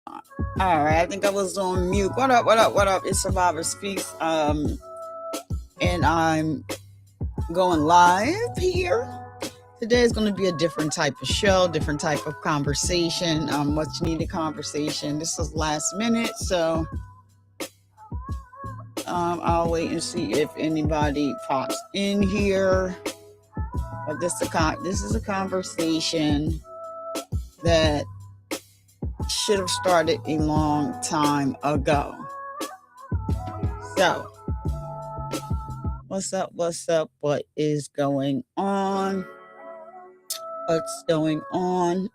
All right, I think I was on mute. What up? What up? What up? It's Survivor Speaks. And I'm going live here. Today is going to be a different type of show, different type of conversation, much needed conversation. This is last minute, so I'll wait and see if anybody pops in here. But this is a conversation that should have started a long time ago. So, what's up? What's up? What is going on? What's going on?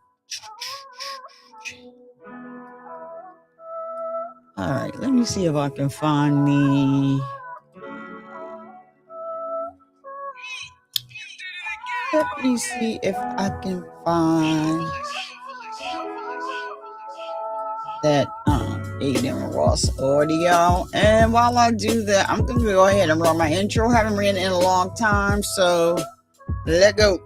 All right, let me see if I can find me. Let me see if I can find that Adin Ross audio. And while I do that, I'm going to go ahead and run my intro. Haven't ran in a long time, so let's go.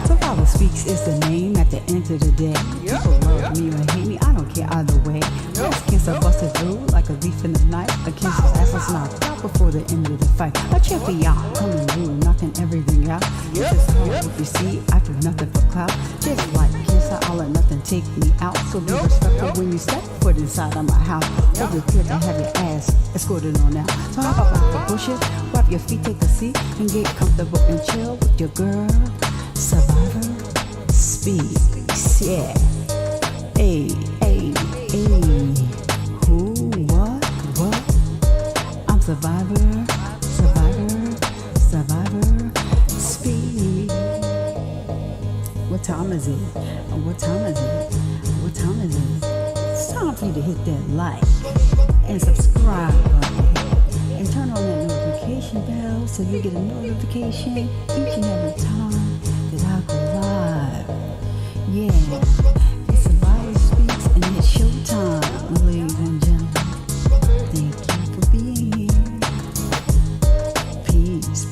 Survivor Speaks is the name at the end of the day. People love me or hate me, I don't care either way. Breast cancer busted through like a leaf in the night. A cancer's ass was knocked out before the end of the fight. A champion coming through, knocking everything out. This is how if you see, I do nothing for clout. Just like cancer, I'll let nothing take me out. So be respectful when you step foot inside of my house. Hold it clear to have your ass escorted on out. So how about the bushes? Grab your feet, take a seat, and get comfortable and chill with your girl. Survivor Speaks, yeah. Hey, hey, hey. Who, what? I'm Survivor Speaks. What time is it? What time is it? It's time for you to hit that like and subscribe button and turn on that notification bell so you get a notification each and every time that I go live. Yeah, it's Survivor Speaks and it's showtime, ladies and gentlemen. Thank you for being here. Peace.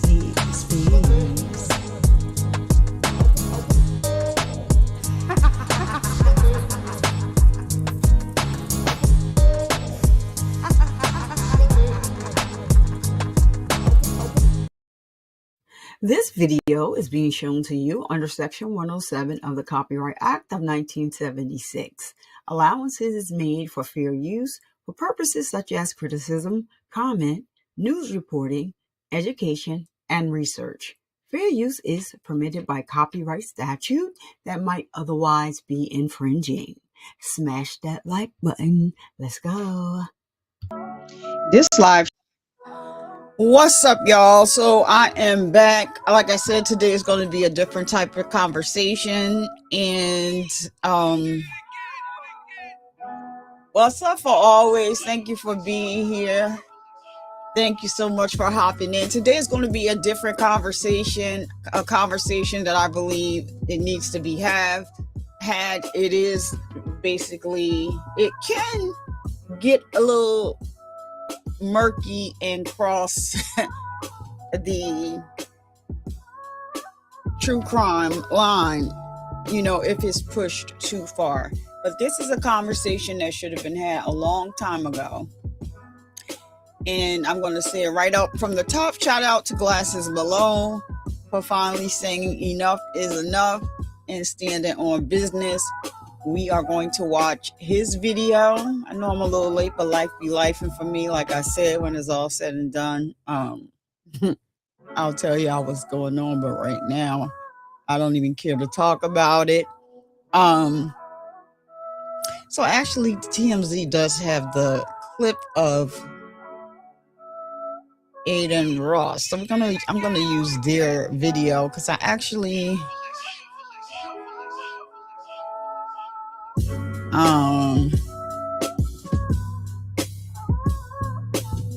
This video is being shown to you under Section 107 of the Copyright Act of 1976. Allowances is made for fair use for purposes such as criticism, comment, news reporting, education, and research. Fair use is permitted by copyright statute that might otherwise be infringing. Smash that like button. Let's go. This live. What's up, y'all? So I am back. Like I said, today is going to be a different type of conversation. And what's up for always? Thank you for being here. Thank you so much for hopping in. Today is going to be a different conversation, a conversation that I believe it needs to be had. It is basically, it can get a little murky and cross the true crime line, if it's pushed too far. But this is a conversation that should have been had a long time ago. And I'm going to say it right up from the top. Shout out to Glasses Malone for finally saying enough is enough and standing on business. We are going to watch his video. I know I'm a little late, but life be life. And for me, like I said, when it's all said and done, I'll tell y'all what's going on. But right now, I don't even care to talk about it. So actually, TMZ does have the clip of Adin Ross. So I'm gonna use their video because I actually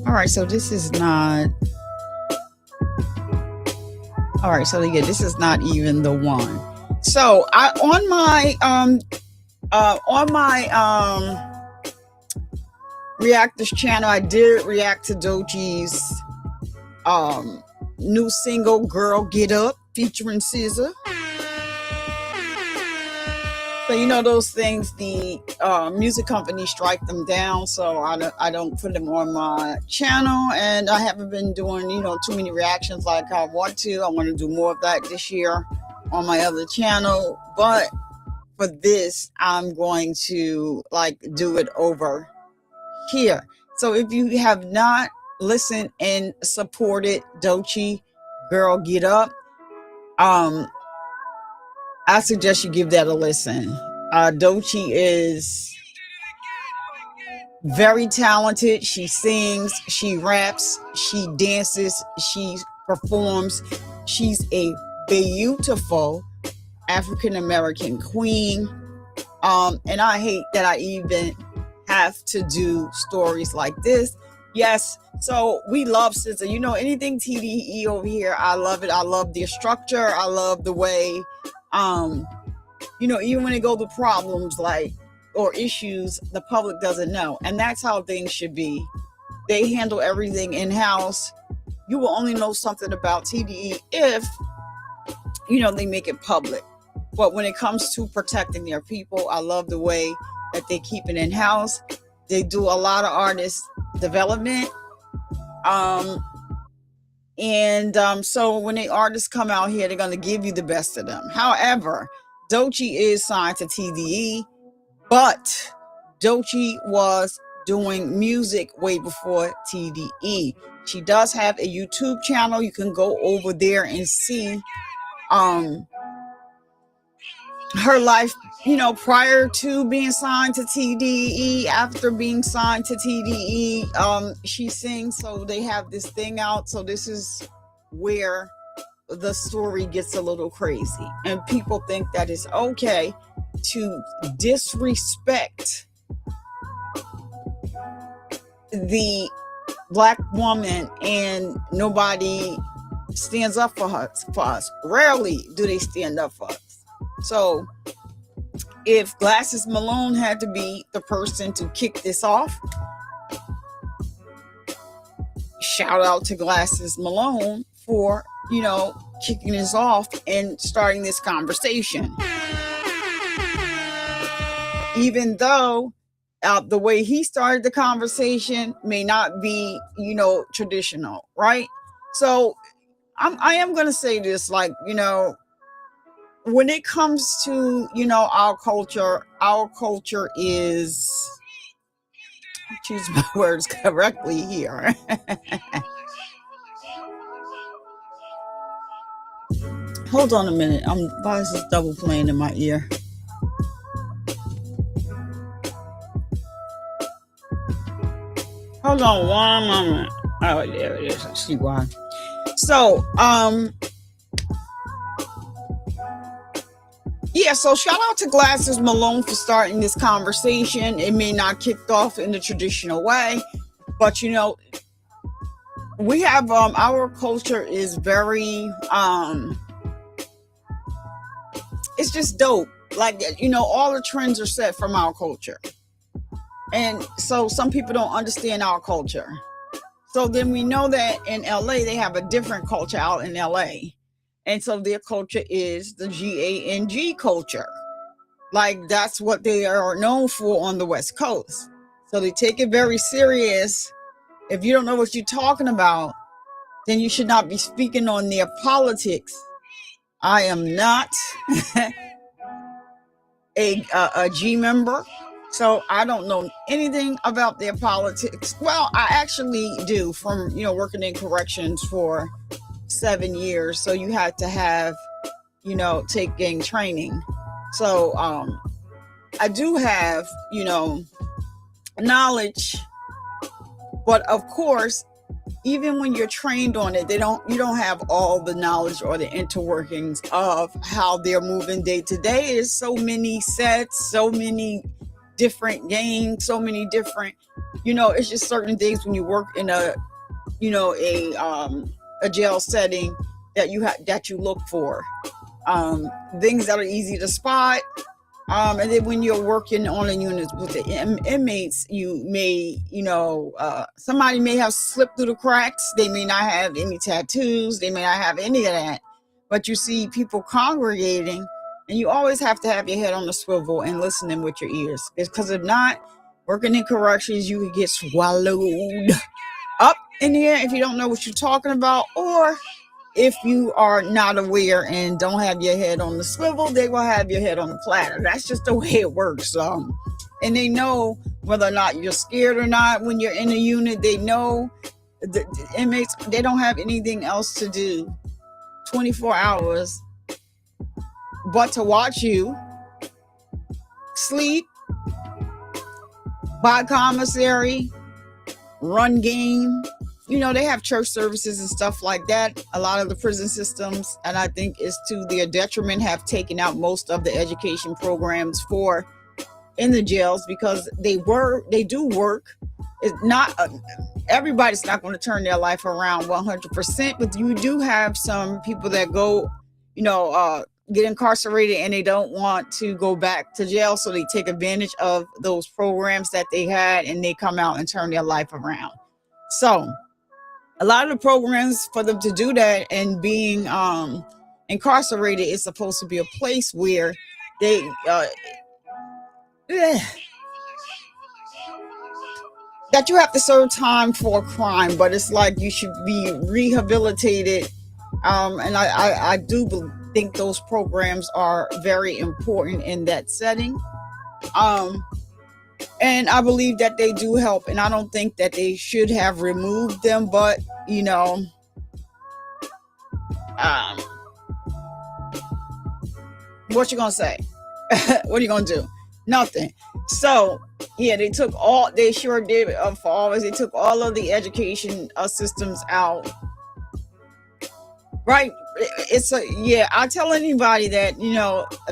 all right, so this is not all right, so yeah, this is not even the one. So I on my react this channel. I did react to Doechii's new single, Girl Get Up, featuring SZA. So you know those things, the music companies strike them down, so I don't put them on my channel, and I haven't been doing too many reactions like I want to. I want to do more of that this year on my other channel, but for this I'm going to do it over here. So if you have not listened and supported Doechii, Girl Get Up, I suggest you give that a listen. Doechii is very talented. She sings, she raps, she dances, she performs. She's a beautiful African American queen. And I hate that I even have to do stories like this. Yes, so we love SZA. Anything TDE over here, I love it. I love their structure. I love the way, even when they go through problems or issues, the public doesn't know. And that's how things should be. They handle everything in-house. You will only know something about TDE if, they make it public. But when it comes to protecting their people, I love the way that they keep it in-house. They do a lot of artist development. So when the artists come out here, they're going to give you the best of them. However, Doechii is signed to TDE, but Doechii was doing music way before TDE. She does have a YouTube channel. You can go over there and see her life, prior to being signed to TDE, after being signed to TDE. She sings, so they have this thing out. So this is where the story gets a little crazy, and people think that it's okay to disrespect the Black woman, and nobody stands up for us. Rarely do they stand up for us. So if Glasses Malone had to be the person to kick this off, shout out to Glasses Malone for, kicking this off and starting this conversation. Even though the way he started the conversation may not be, traditional, right? So I am going to say this, when it comes to, our culture is, choose my words correctly here. Hold on a minute. Why is this double playing in my ear? Hold on one moment. Oh, there it is. I see why. So, so shout out to Glasses Malone for starting this conversation. It may not kicked off in the traditional way, but we have our culture is very it's just dope. All the trends are set from our culture. And so some people don't understand our culture. So then we know that in LA, they have a different culture out in LA. And so their culture is the GANG culture. That's what they are known for on the West Coast. So they take it very serious. If you don't know what you're talking about, then you should not be speaking on their politics. I am not a G member, so I don't know anything about their politics. Well, I actually do, from working in corrections for 7 years. So you had to have take gang training. So I do have knowledge, but of course, even when you're trained on it, you don't have all the knowledge or the interworkings of how they're moving day to day. There's so many sets, so many different gangs, so many different, it's just certain things when you work in a jail setting that you look for. Things that are easy to spot, And then when you're working on a unit with the inmates, you may, somebody may have slipped through the cracks. They may not have any tattoos. They may not have any of that. But you see people congregating, and you always have to have your head on the swivel and listening with your ears. Because if not, working in corrections, you could get swallowed up in the air if you don't know what you're talking about, or if you are not aware and don't have your head on the swivel, they will have your head on the platter. That's just the way it works. And they know whether or not you're scared or not when you're in a unit. They know the inmates, they don't have anything else to do 24 hours but to watch you sleep, buy commissary, run game. They have church services and stuff like that. A lot of the prison systems, and I think it's to their detriment, have taken out most of the education programs for in the jails, because they do work. It's not everybody's not going to turn their life around 100%, but you do have some people that go, get incarcerated and they don't want to go back to jail, so they take advantage of those programs that they had and they come out and turn their life around. So a lot of the programs for them to do that, and being incarcerated is supposed to be a place where they that you have to serve time for a crime, but it's like you should be rehabilitated. And I do think those programs are very important in that setting. And I believe that they do help, and I don't think that they should have removed them, but what you gonna say? What are you gonna do? Nothing. So yeah, they sure did for always. They took all of the education systems out. Right? I tell anybody that,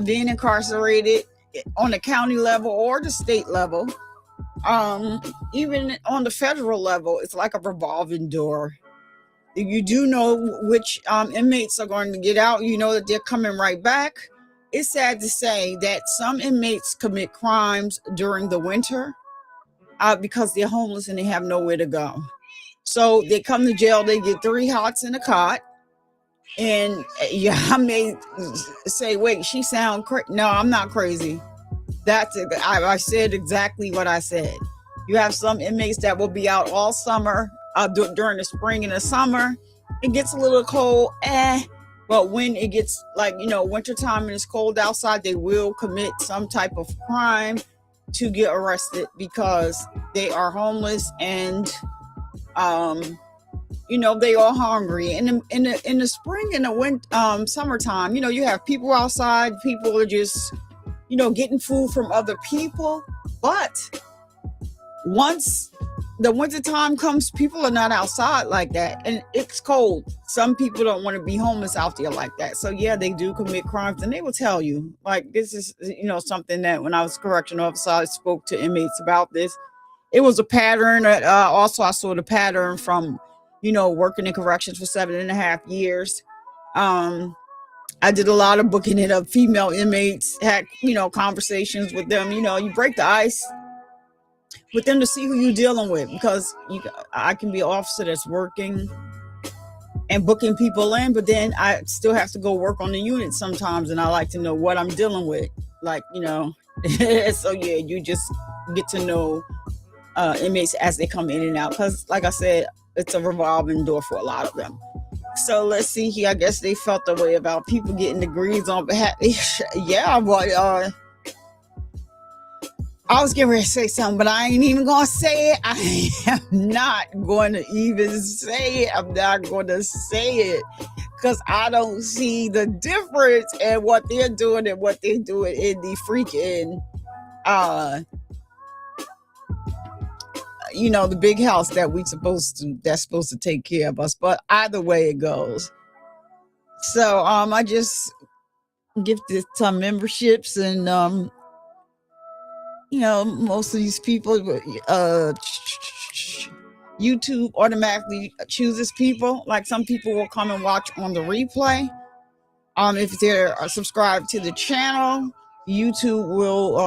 being incarcerated on the county level or the state level, even on the federal level, it's like a revolving door. You do know which inmates are going to get out. You know that they're coming right back. It's sad to say that some inmates commit crimes during the winter because they're homeless and they have nowhere to go. So they come to jail, they get 3 hots in a cot. And I may say, wait, she sound crazy. No, I'm not crazy. I said exactly what I said. You have some inmates that will be out all summer, during the spring and the summer. It gets a little cold, but when it gets wintertime and it's cold outside, they will commit some type of crime to get arrested because they are homeless and they are hungry. And in the spring and the winter, summertime, you have people outside. People are just, getting food from other people. But once the winter time comes, people are not outside like that, and it's cold. Some people don't want to be homeless out there like that. So yeah, they do commit crimes, and they will tell you. Like, this is, something that when I was a correction officer, I spoke to inmates about this. It was a pattern. Also, I saw the pattern from, working in corrections for 7.5 years. I did a lot of booking it up. Female inmates, had, conversations with them. You break the ice with them to see who you're dealing with, because I can be an officer that's working and booking people in, but then I still have to go work on the unit sometimes, and I like to know what I'm dealing with. Like, so yeah, you just get to know inmates as they come in and out, because like I said, it's a revolving door for a lot of them. So let's see here. I guess they felt the way about people getting degrees on behalf. Yeah, but I was getting ready to say something, but I ain't even gonna say it. I am not going to even say it. I'm not going to say it because I don't see the difference in what they're doing and what they're doing in the freaking the big house that that's supposed to take care of us. But either way it goes. So I just gifted some memberships, and most of these people, YouTube automatically chooses people. Like, some people will come and watch on the replay. If they're subscribed to the channel, YouTube will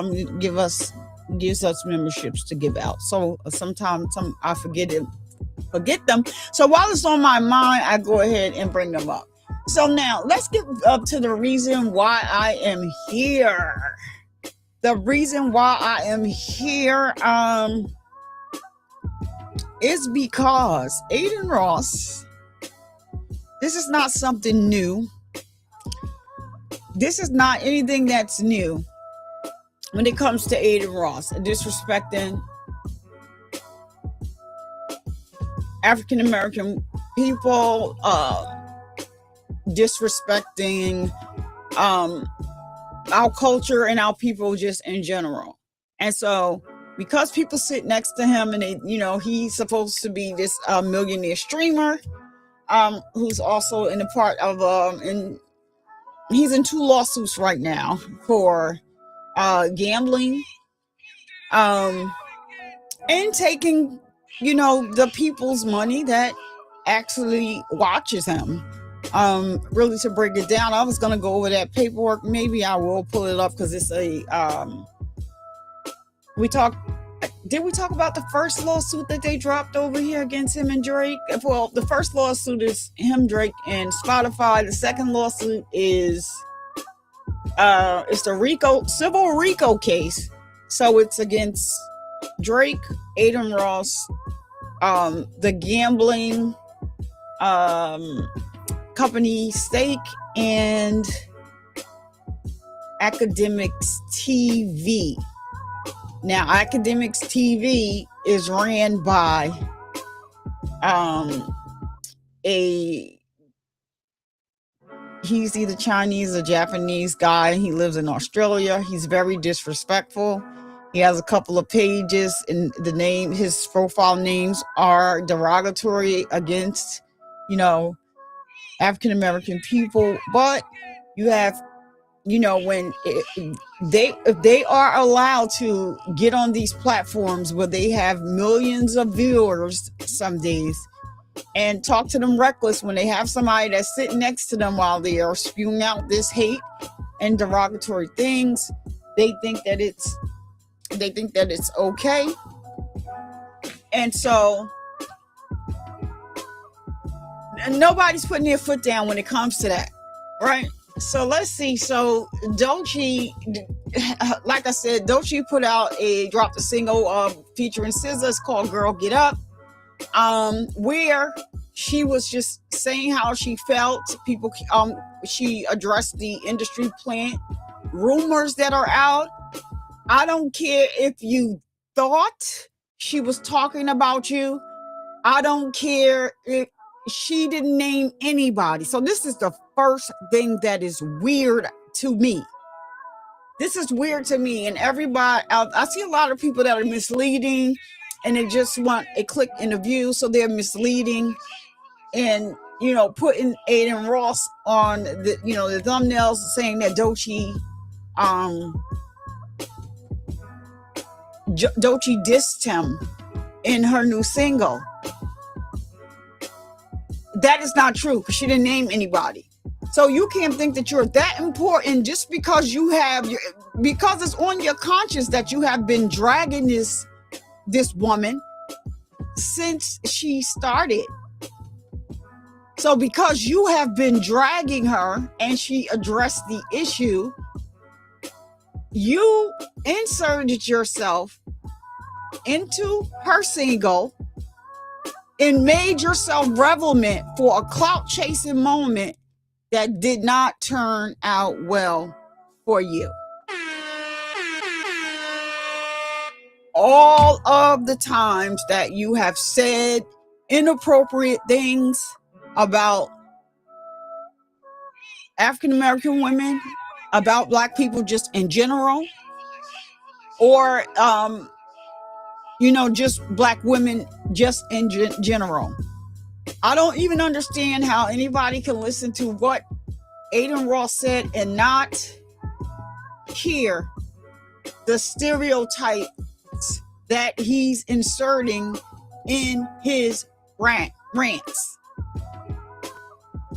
gives us memberships to give out. So sometimes I forget them. So while it's on my mind, I go ahead and bring them up. So now let's get up to the reason why I am here. The reason why I am here is because Adin Ross, this is not something new. This is not anything that's new when it comes to Adin Ross disrespecting African American people, disrespecting our culture and our people just in general. And so because people sit next to him and he's supposed to be this millionaire streamer, who's also in a part of and he's in 2 lawsuits right now for gambling, and taking the people's money that actually watches him. Really, to break it down, I was going to go over that paperwork. Maybe I will pull it up because it's a did we talk about the first lawsuit that they dropped over here against him and Drake? Well, the first lawsuit is him, Drake, and Spotify. The second lawsuit is it's the civil RICO case. So it's against Drake, Adin Ross, the gambling company Stake, and Academics TV. Now, Academics TV is ran by he's either Chinese or Japanese guy. He lives in Australia. He's very disrespectful. He has a couple of pages, and his profile names are derogatory against, African American people. But you have, if they are allowed to get on these platforms where they have millions of viewers some days and talk to them reckless when they have somebody that's sitting next to them while they are spewing out this hate and derogatory things, they think that it's okay. And so nobody's putting their foot down when it comes to that, right? So let's see. So Doechii, like I said, Doechii dropped a single featuring SZA. It's called Girl Get Up, where she was just saying how she felt. She addressed the industry plant rumors that are out. I don't care if you thought she was talking about you. I don't care if she didn't name anybody. So this is the first thing that is weird to me. This is weird to me. And everybody out, I see a lot of people that are misleading, and they just want a click and a view. So they're misleading and, putting Adin Ross on the thumbnails, saying that Doechii dissed him in her new single. That is not true, because she didn't name anybody. So you can't think that you're that important just because because it's on your conscience that you have been dragging this woman since she started. So because you have been dragging her and she addressed the issue, you inserted yourself into her single and made yourself relevant for a clout chasing moment that did not turn out well for you. All of the times that you have said inappropriate things about African American women, about Black people just in general, or just Black women just in general. I don't even understand how anybody can listen to what Adin Ross said and not hear the stereotypes that he's inserting in his rants.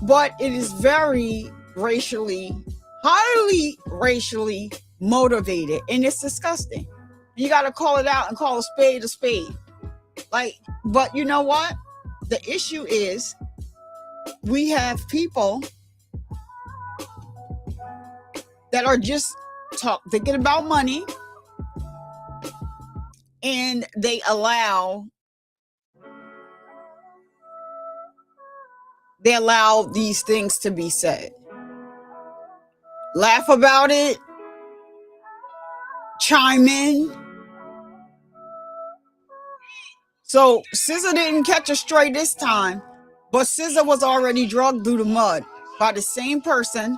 But it is very highly racially motivated, and it's disgusting. You got to call it out and call a spade a spade. Like, but you know what? The issue is we have people that are just thinking about money, and they allow these things to be said. Laugh about it, chime in. So SZA didn't catch a stray this time, but SZA was already drugged through the mud by the same person,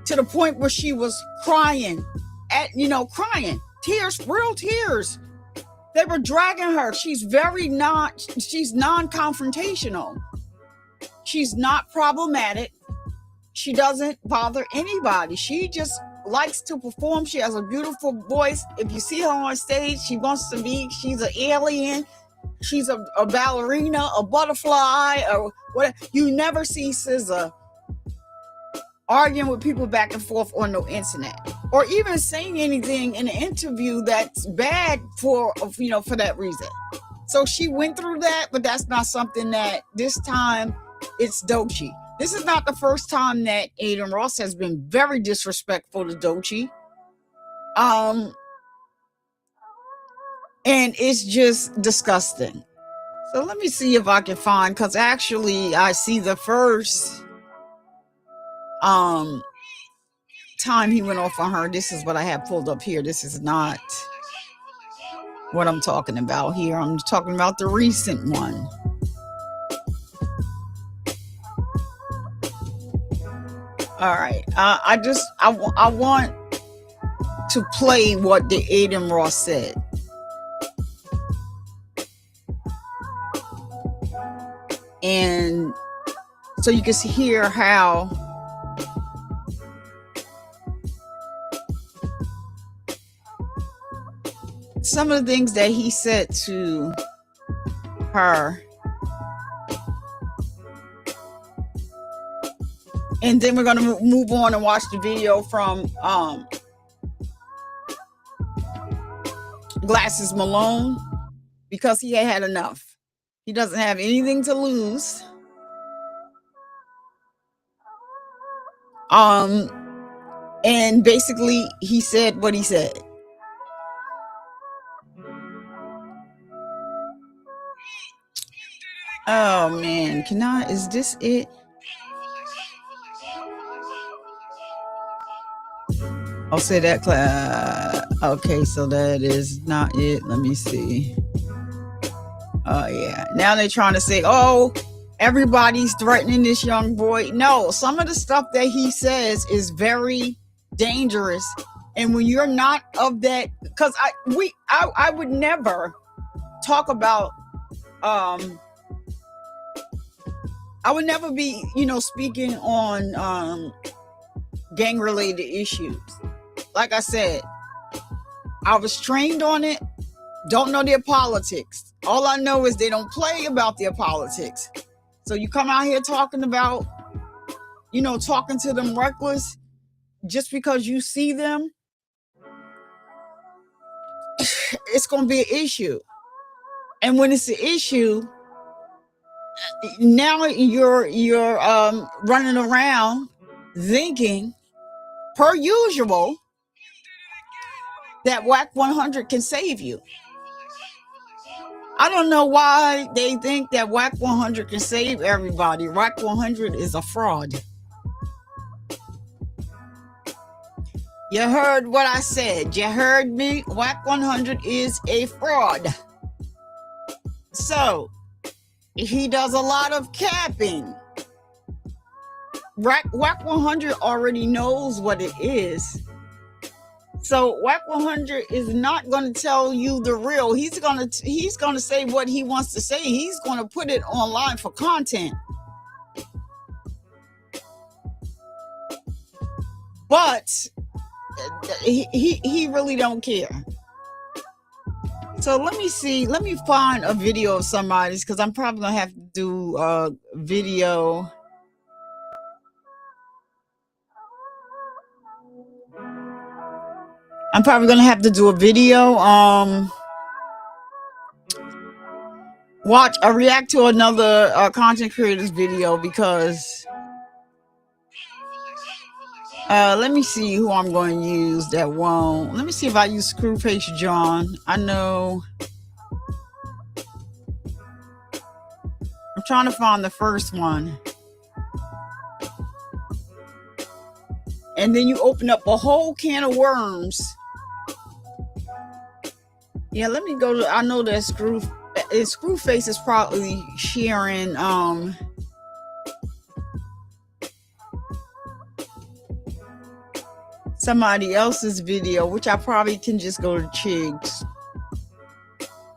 to the point where she was crying, crying, tears, real tears. They were dragging her. She's non-confrontational. She's not problematic. She doesn't bother anybody. She just likes to perform. She has a beautiful voice. If you see her on stage, she's an alien. She's a ballerina, a butterfly, or whatever. You never see SZA arguing with people back and forth on the internet, or even saying anything in an interview that's bad for that reason. So she went through that, but that's not something that this time it's Doechii. This is not the first time that Adin Ross has been very disrespectful to Doechii. And it's just disgusting. So let me see if I can find, because actually I see the first time he went off on her. This is what I have pulled up here. This is not what I'm talking about here. I'm talking about the recent one. All right. I want to play what the Adin Ross said. And so you can hear how some of the things that he said to her. And then we're going to move on and watch the video from Glasses Malone, because he had enough. He doesn't have anything to lose. And basically he said what he said. Oh man, is this it? I'll say that. Okay, so that is not it. Let me see. Oh yeah. Now they're trying to say, oh, everybody's threatening this young boy. No, some of the stuff that he says is very dangerous. And when you're not of that, because I would never talk about I would never be, speaking on gang related issues. Like I said, I was trained on it. Don't know their politics. All I know is they don't play about their politics. So you come out here talking about, talking to them reckless just because you see them, it's going to be an issue. And when it's an issue, now you're running around thinking, per usual, that WAC 100 can save you. I don't know why they think that WAC 100 can save everybody. WAC 100 is a fraud. You heard what I said. You heard me. WAC 100 is a fraud. So, he does a lot of capping. WAC 100 already knows what it is. So WAC 100 is not going to tell you the real. He's going to say what he wants to say. He's going to put it online for content. But he really don't care. So let me find a video of somebody's, because I'm probably going to have to do a video. I'm probably gonna have to do a video. React to another content creator's video because let me see who I'm going to use that won't. Let me see if I use Screwface John. I know. I'm trying to find the first one. And then you open up a whole can of worms. Yeah, let me go to, I know that Screwface is probably sharing somebody else's video, which I probably can just go to Chiggs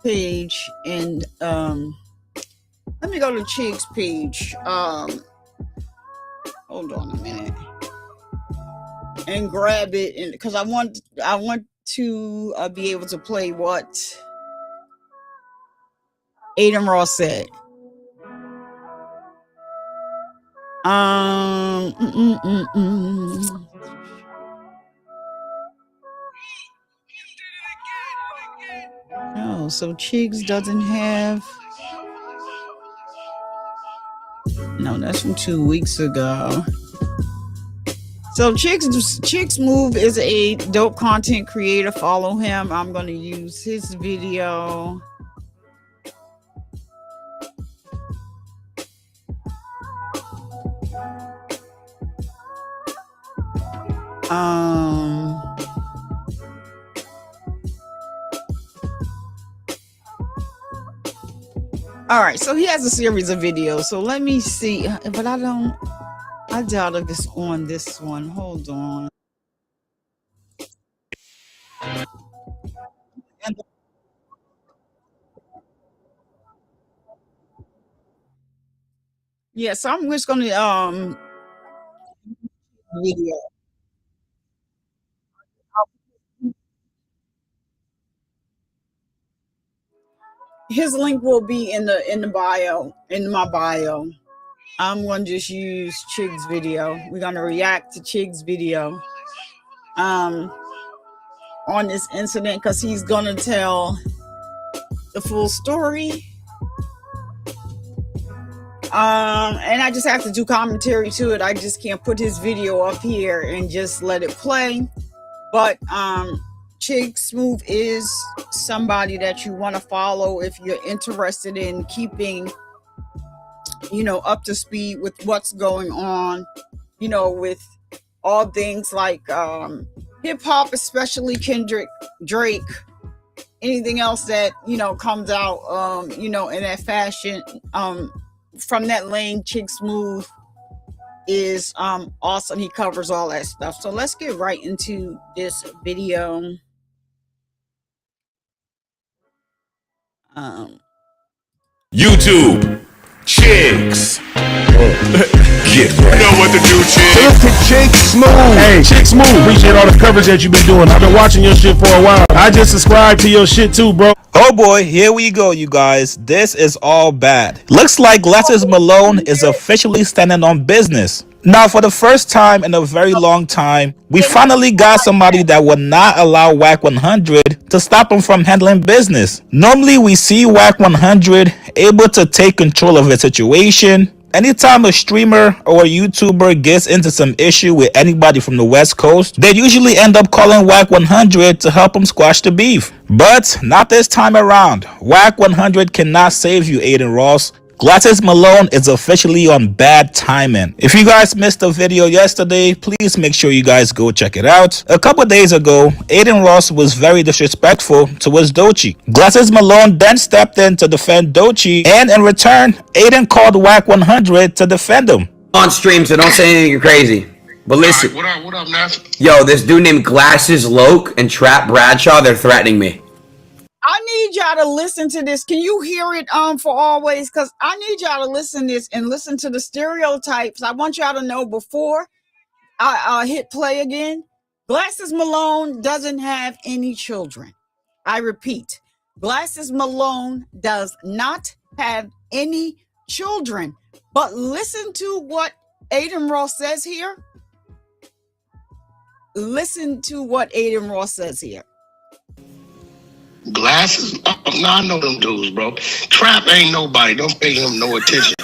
page and let me go to Chiggs page. Hold on a minute. And grab it, and because I want to be able to play what Adin Ross said. Oh, so Chiggs doesn't have. No, that's from 2 weeks ago. So Chiggs Move is a dope content creator. Follow him. I'm going to use his video. All right, so he has a series of videos. So let me see, but I doubt if it's on this one. Hold on. Yeah, so I'm just gonna video. His link will be in the bio, in my bio. I'm gonna just use Chiggs video. We're gonna react to Chiggs video on this incident because he's gonna tell the full story. And I just have to do commentary to it. I just can't put his video up here and just let it play. But Chiggs Move is somebody that you want to follow if you're interested in keeping, up to speed with what's going on, with all things like hip hop, especially Kendrick, Drake, anything else that, comes out, in that fashion, from that lane. Chiggs Move is awesome. He covers all that stuff. So let's get right into this video. YouTube, Chiggs. Get right. You know what to do, Chiggs. So look at Chiggs Move. Hey, Chiggs Move. Appreciate all the coverage that you've been doing. I've been watching your shit for a while. I just subscribed to your shit too, bro. Oh boy, here we go, you guys. This is all bad. Looks like Malone is officially standing on business. Now, for the first time in a very long time, we finally got somebody that would not allow Wack 100 to stop him from handling business. Normally, we see Wack 100 able to take control of a situation. Anytime a streamer or a YouTuber gets into some issue with anybody from the West Coast, they usually end up calling Wack 100 to help them squash the beef. But not this time around. Wack 100 cannot save you, Adin Ross. Malone is officially on bad timing. If you guys missed the video yesterday, please make sure you guys go check it out. A couple days ago, Adin Ross was very disrespectful towards Doechii. Malone then stepped in to defend Doechii, and in return, Adin called Wack 100 to defend him. On stream, so don't say anything crazy. But listen, right, what up, Nash? Yo, this dude named Glasses Loke and Trap Bradshaw, they're threatening me. I need y'all to listen to this. Can you hear it for always? Because I need y'all to listen to this and listen to the stereotypes. I want y'all to know before I hit play again. Glasses Malone doesn't have any children. I repeat, Glasses Malone does not have any children. But listen to what Adin Ross says here. listen to what Adin Ross says here. Glasses? No, I know them dudes, bro. Trap ain't nobody. Don't pay him no attention.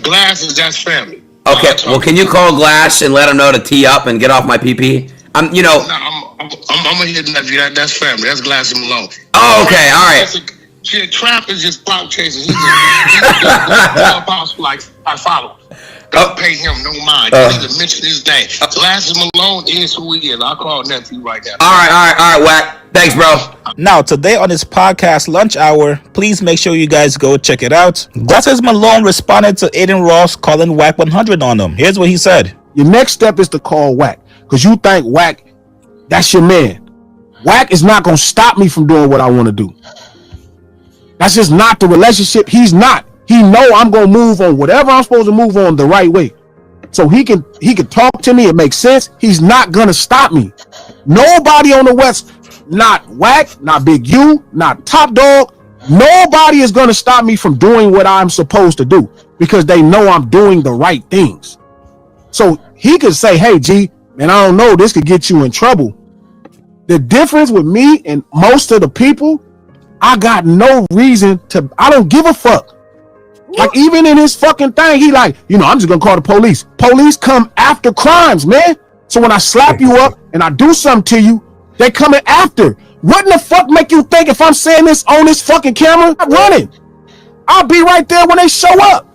Glasses, that's family. Okay, well, can you call Glass and let him know to tee up and get off my PP? I'm gonna hit nephew. That's family. That's Glasses Malone. Oh, okay, all right. Shit, Trap is just clout chasing. He's just like followers. Don't pay him no mind. Don't even mention his name. Glasses Malone is who he is. I'll call nephew right now. All right, Wack. Thanks, bro. Now, today on his podcast Lunch Hour, please make sure you guys go check it out. Glasses Malone responded to Adin Ross calling Wack 100 on him. Here's what he said. Your next step is to call Wack, because you think Wack, that's your man. Wack is not going to stop me from doing what I want to do. That's just not the relationship. He's not. He know I'm going to move on whatever I'm supposed to move on the right way. So he can talk to me. It makes sense. He's not going to stop me. Nobody on the West, not Wack, not Big U, not Top Dog. Nobody is going to stop me from doing what I'm supposed to do because they know I'm doing the right things. So he could say, hey, G, man, I don't know. This could get you in trouble. The difference with me and most of the people, I got no reason to, I don't give a fuck. Like even in his fucking thing, he like, I'm just gonna call the police. Police come after crimes, man. So when I slap you up and I do something to you, they coming after. What in the fuck make you think if I'm saying this on this fucking camera, I'm running? I'll be right there when they show up.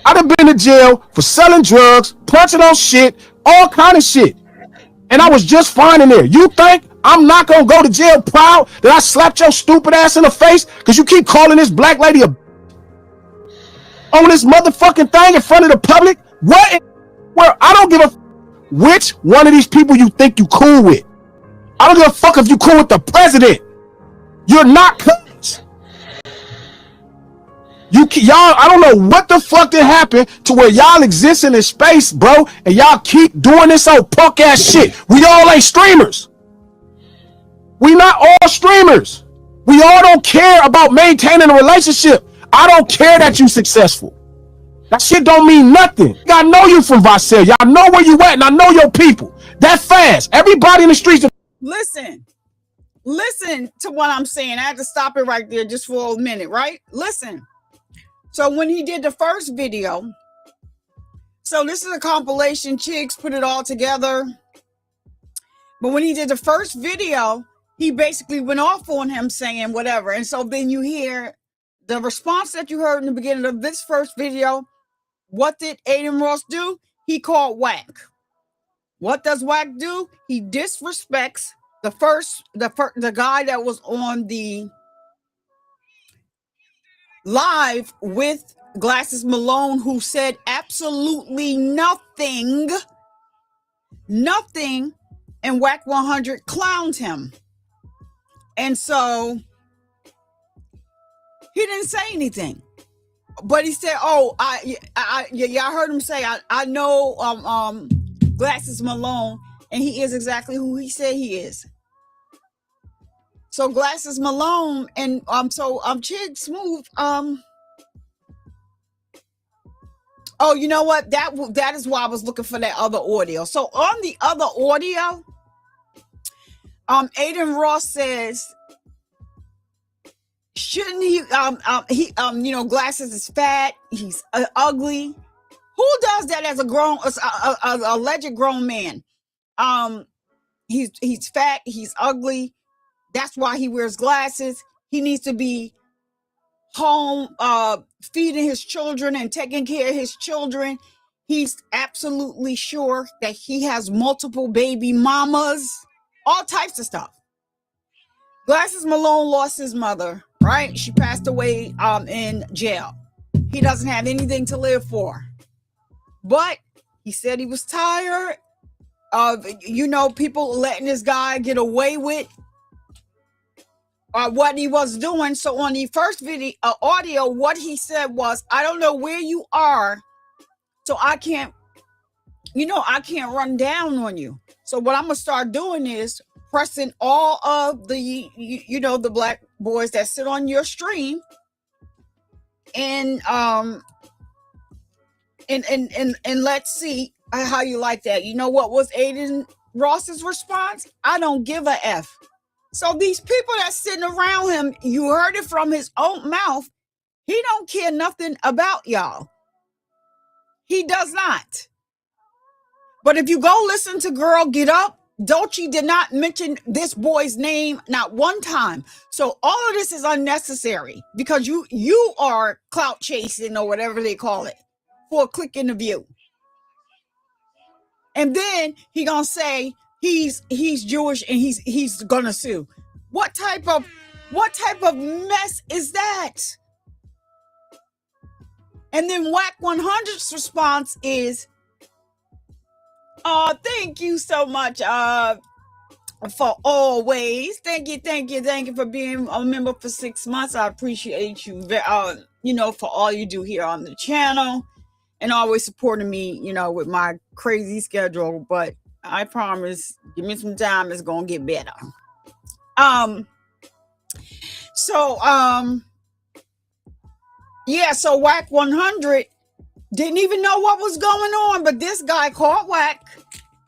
I done been to jail for selling drugs, punching on shit, all kind of shit. And I was just fine in there. You think I'm not gonna go to jail proud that I slapped your stupid ass in the face because you keep calling this black lady a on this motherfucking thing in front of the public? What? Where I don't give a which one of these people you think you cool with. I don't give a fuck if you cool with the president. You're not cousins. Y'all, I don't know what the fuck that happened to where y'all exist in this space, bro, and y'all keep doing this old punk ass shit. We all ain't streamers. We not all streamers. We all don't care about maintaining a relationship. I don't care that you successful. That shit don't mean nothing. I know you from Visalia. Y'all know where you at, and I know your people. That fast. Everybody in the streets. Listen to what I'm saying. I had to stop it right there just for a minute, right? Listen. So when he did the first video, so this is a compilation. Chiggs put it all together. But when he did the first video, he basically went off on him saying whatever. And so then you hear the response that you heard in the beginning of this first video. What did Adin Ross do? He called Wack. What does Wack do? He disrespects the guy that was on the live with Glasses Malone, who said absolutely nothing, and Wack 100 clowned him. And so he didn't say anything, but he said, "Oh, y'all heard him say, I know Glasses Malone, and he is exactly who he said he is." So Glasses Malone and Chiggs Smooth. Oh, you know what? That is why I was looking for that other audio. So on the other audio, Adin Ross says, shouldn't he Glasses is fat, he's ugly. Who does that as a alleged grown man? He's fat, he's ugly. That's why he wears glasses. He needs to be home feeding his children and taking care of his children. He's absolutely sure that he has multiple baby mamas, all types of stuff. Glasses Malone lost his mother, right? She passed away in jail. He doesn't have anything to live for. But he said he was tired of, people letting this guy get away with what he was doing. So on the first video audio, what he said was, I don't know where you are, so I can't run down on you. So what I'm gonna start doing is pressing all of the the black boys that sit on your stream and let's see How you like that? You know what was Adin Ross's response? I don't give a F. So these people that's sitting around him, you heard it from his own mouth. He don't care nothing about y'all. He does not. But if you go listen to Girl Get Up, Doechii did not mention this boy's name not one time. So all of this is unnecessary because you are clout chasing or whatever they call it for a click in the view. And then he gonna say he's Jewish and he's gonna sue. What type of mess is that? And then Whack 100's response is, "Oh, thank you so much for always. Thank you for being a member for 6 months. I appreciate you for all you do here on the channel and always supporting me, with my crazy schedule, but I promise, give me some time, it's gonna get better." So Whack 100 didn't even know what was going on, but this guy called Whack,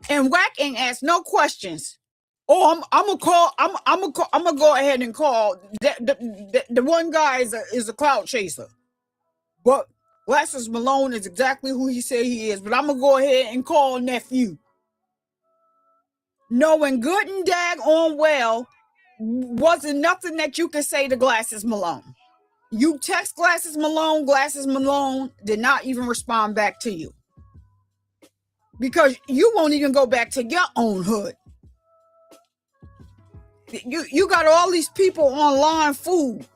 and Whack ain't asked no questions. Oh, I'm gonna go ahead and call the one guy is a cloud chaser, but Glasses Malone is exactly who he said he is. But I'm gonna go ahead and call nephew, knowing good and daggone well wasn't nothing that you could say to Glasses Malone. You text Glasses Malone did not even respond back to you because you won't even go back to your own hood. You got all these people online fooled.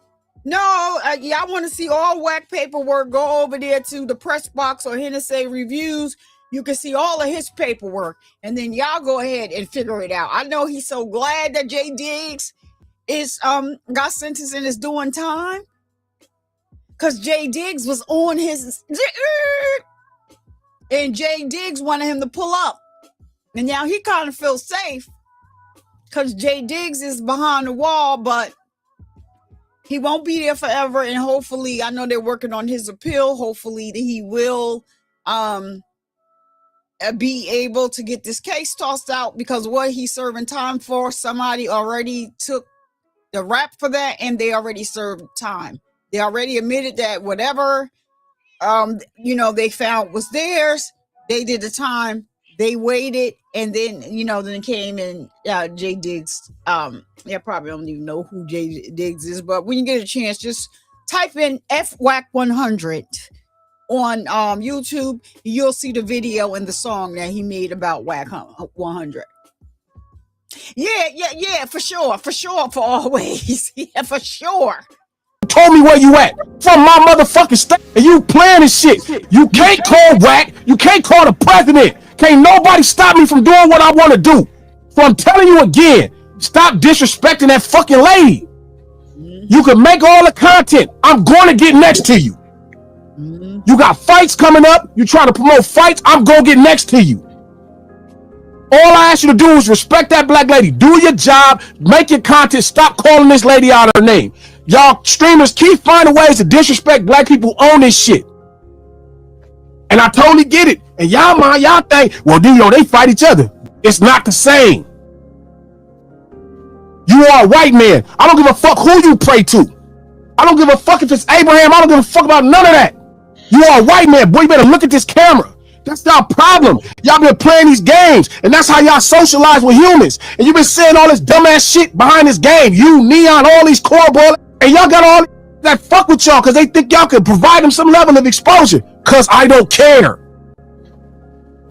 No, y'all want to see all Whack paperwork, go over there to the press box or Hennessy Reviews. You can see all of his paperwork, and then y'all go ahead and figure it out. I know he's so glad that J Diggs is got sentenced and is doing time, because J Diggs was on his, and J Diggs wanted him to pull up, and now he kind of feels safe because J Diggs is behind the wall, but he won't be there forever. And hopefully, I know they're working on his appeal. Hopefully he will be able to get this case tossed out, because what he's serving time for, somebody already took the rap for that and they already served time. They already admitted that whatever they found was theirs. They did the time. They waited, and then then came in J Diggs. Probably don't even know who J Diggs is, but when you get a chance, just type in FWAC 100 on YouTube. You'll see the video and the song that he made about Whack 100. Yeah, for sure, for always. Yeah, for sure. Told me where you at from my motherfucking state, and you playing this shit. You can't call Whack. You can't call the president. Can't nobody stop me from doing what I want to do. So I'm telling you again, stop disrespecting that fucking lady. You can make all the content. I'm going to get next to you. You got fights coming up. You trying to promote fights. I'm going to get next to you. All I ask you to do is respect that black lady. Do your job. Make your content. Stop calling this lady out her name. Y'all streamers keep finding ways to disrespect black people on this shit. And I totally get it. And y'all think, well, they fight each other. It's not the same. You are a white man. I don't give a fuck who you pray to. I don't give a fuck if it's Abraham. I don't give a fuck about none of that. You are a white man. Boy, you better look at this camera. That's our problem. Y'all been playing these games, and that's how y'all socialize with humans. And you've been saying all this dumbass shit behind this game. You, Neon, all these cornball, and y'all got all that fuck with y'all because they think y'all can provide them some level of exposure. Because I don't care.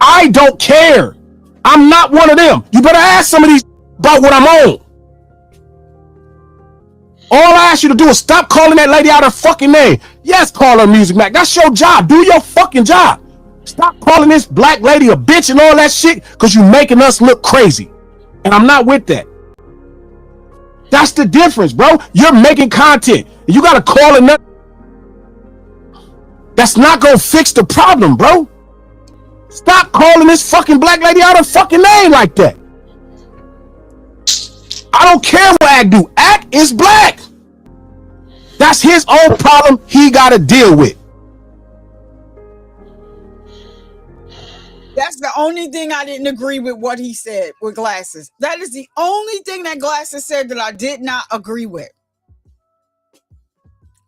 I don't care. I'm not one of them. You better ask some of these about what I'm on. All I ask you to do is stop calling that lady out her fucking name. Yes, call her Music Mac. That's your job. Do your fucking job. Stop calling this black lady a bitch and all that shit, because you making us look crazy. And I'm not with that. That's the difference, bro. You're making content. You got to call another. That's not going to fix the problem, bro. Stop calling this fucking black lady out her fucking name like that. I don't care what Act do. Act is black. That's his own problem he got to deal with. That's the only thing I didn't agree with what he said with Glasses. That is the only thing that Glasses said that I did not agree with.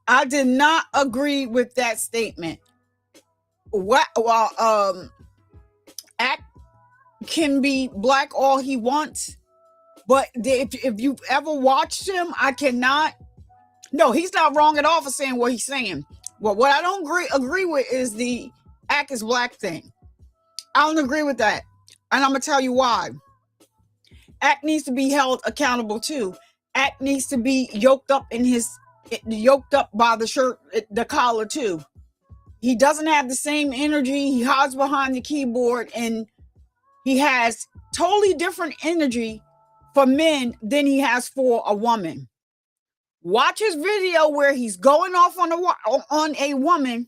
I did not agree with that statement. Act can be black all he wants, but if you've ever watched him, I cannot. No, he's not wrong at all for saying what he's saying. Well, what I don't agree with is the Act is black thing. I don't agree with that, and I'm gonna tell you why. Act needs to be held accountable too. Act needs to be yoked up by the shirt, the collar too. He doesn't have the same energy. He hides behind the keyboard, and he has totally different energy for men than he has for a woman. Watch his video where he's going off on a woman,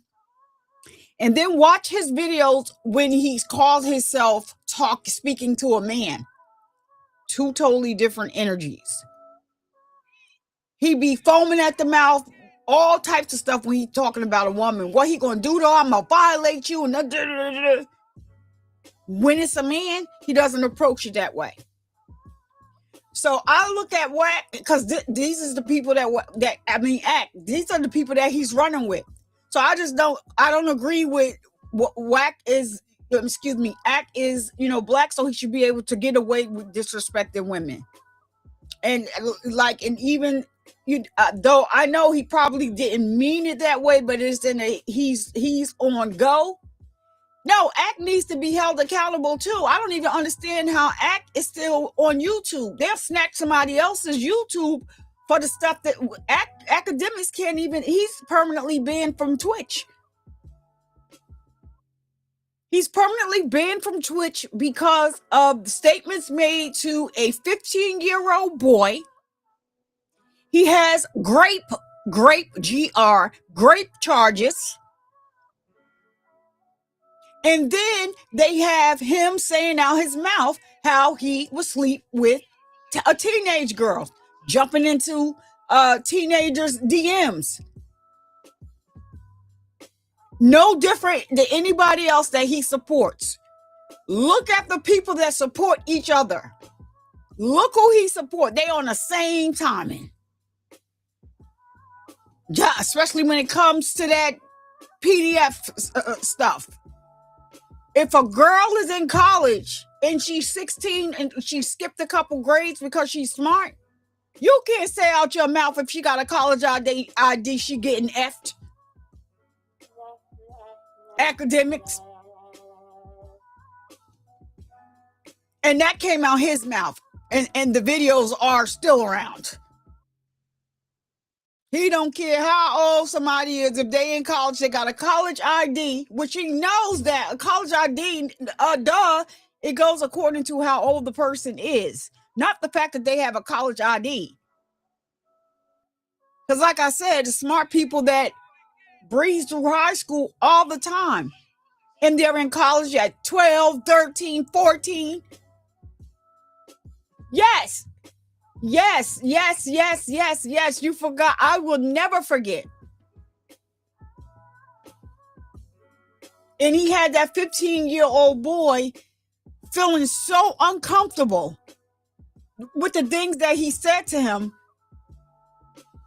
and then watch his videos when he calls himself speaking to a man. Two totally different energies. He be foaming at the mouth, all types of stuff when he's talking about a woman. What he gonna do though? I'm gonna violate you. And when it's a man, he doesn't approach it that way. So I look at Wack because these are the people Act. These are the people that he's running with. So I don't agree with what Wack is. Act is, black, so he should be able to get away with disrespecting women. And even though I know he probably didn't mean it that way, but it's he's on go. No, Act needs to be held accountable too. I don't even understand how Act is still on YouTube. They'll snatch somebody else's YouTube for the stuff that academics can't even. He's permanently banned from Twitch. He's permanently banned from Twitch because of statements made to a 15-year-old boy. He has grape charges. And then they have him saying out his mouth how he would sleep with a teenage girl, jumping into teenagers' DMs. No different than anybody else that he supports. Look at the people that support each other. Look who he supports. They on the same timing. Yeah, especially when it comes to that PDF stuff. If a girl is in college and she's 16 and she skipped a couple grades because she's smart, you can't say out your mouth if she got a college ID she getting effed. Academics. And that came out his mouth. And the videos are still around. He don't care how old somebody is. If they in college, they got a college ID, which he knows that a college ID, it goes according to how old the person is, not the fact that they have a college ID. Because like I said, the smart people that breeze through high school all the time, and they're in college at 12, 13, 14. Yes. You forgot. I will never forget. And he had that 15-year-old boy feeling so uncomfortable with the things that he said to him.